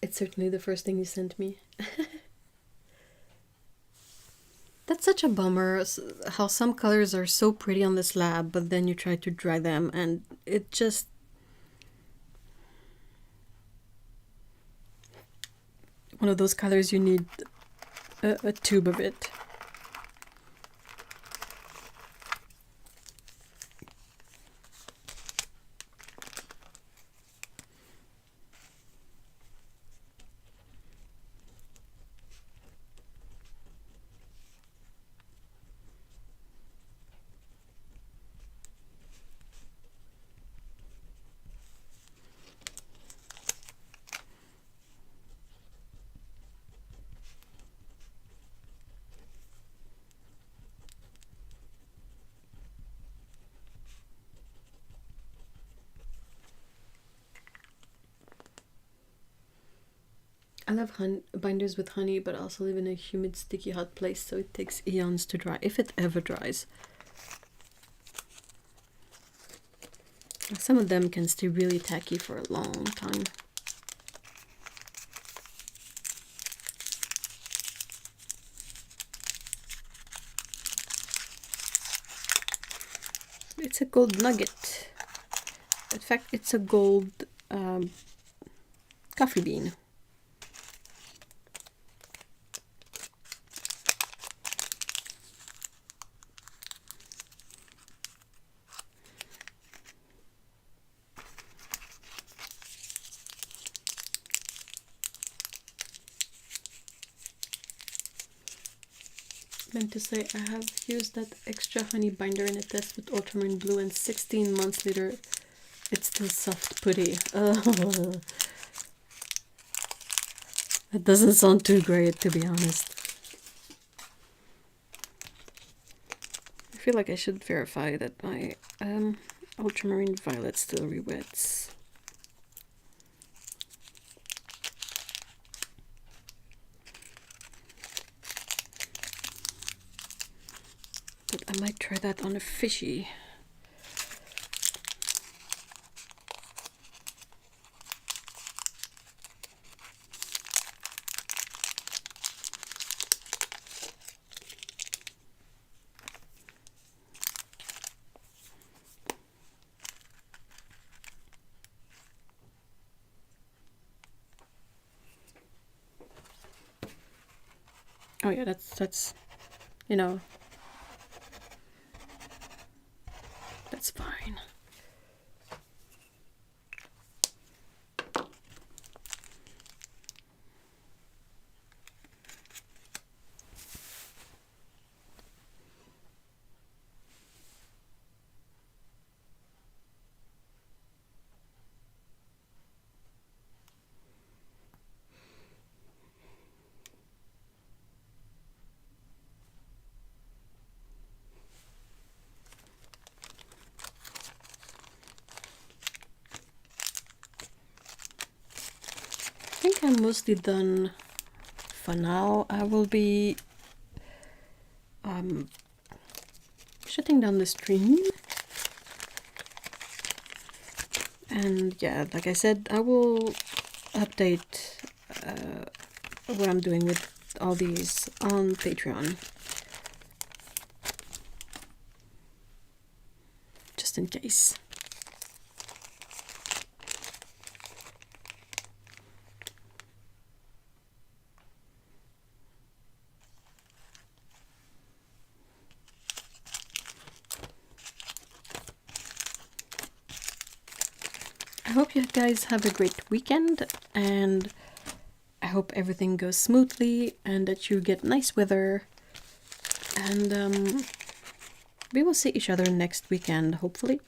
A: It's certainly the first thing you sent me. That's such a bummer, how some colors are so pretty on the slab, but then you try to dry them and it just... One of those colors you need a tube of it. I love binders with honey, but I also live in a humid, sticky, hot place, so it takes eons to dry, if it ever dries. Some of them can stay really tacky for a long time. It's a gold nugget. In fact, it's a gold coffee bean. Meant to say I have used that extra honey binder in a test with ultramarine blue, and 16 months later it's still soft putty. That doesn't sound too great, to be honest. I feel like I should verify that my ultramarine violet still re-wets. But I might try that on a fishy. Oh yeah, that's you know, that's fine. I think I'm mostly done for now. I will be shutting down the stream. And yeah, like I said, I will update what I'm doing with all these on Patreon. Just in case. I hope you guys have a great weekend, and I hope everything goes smoothly and that you get nice weather. And we will see each other next weekend, hopefully.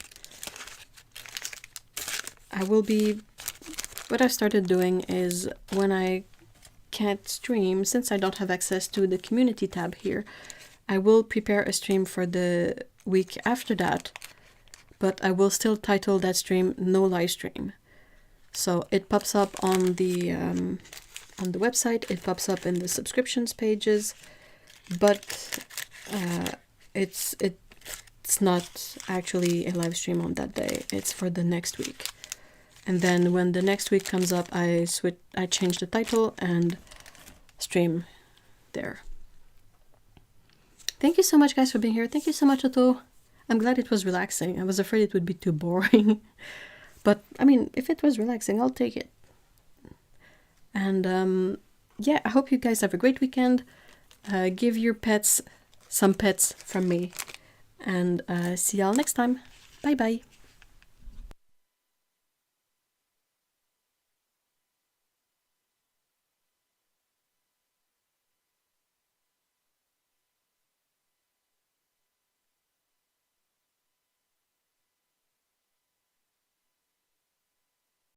A: What I started doing is, when I can't stream, since I don't have access to the community tab here, I will prepare a stream for the week after that, but I will still title that stream No Live Stream. So it pops up on the website, it pops up in the subscriptions pages, but it's not actually a live stream on that day. It's for the next week. And then when the next week comes up, I change the title and stream there. Thank you so much, guys, for being here. Thank you so much, Otto. I'm glad it was relaxing. I was afraid it would be too boring. But, I mean, if it was relaxing, I'll take it. And, yeah, I hope you guys have a great weekend. Give your pets some pets from me. And see y'all next time. Bye-bye.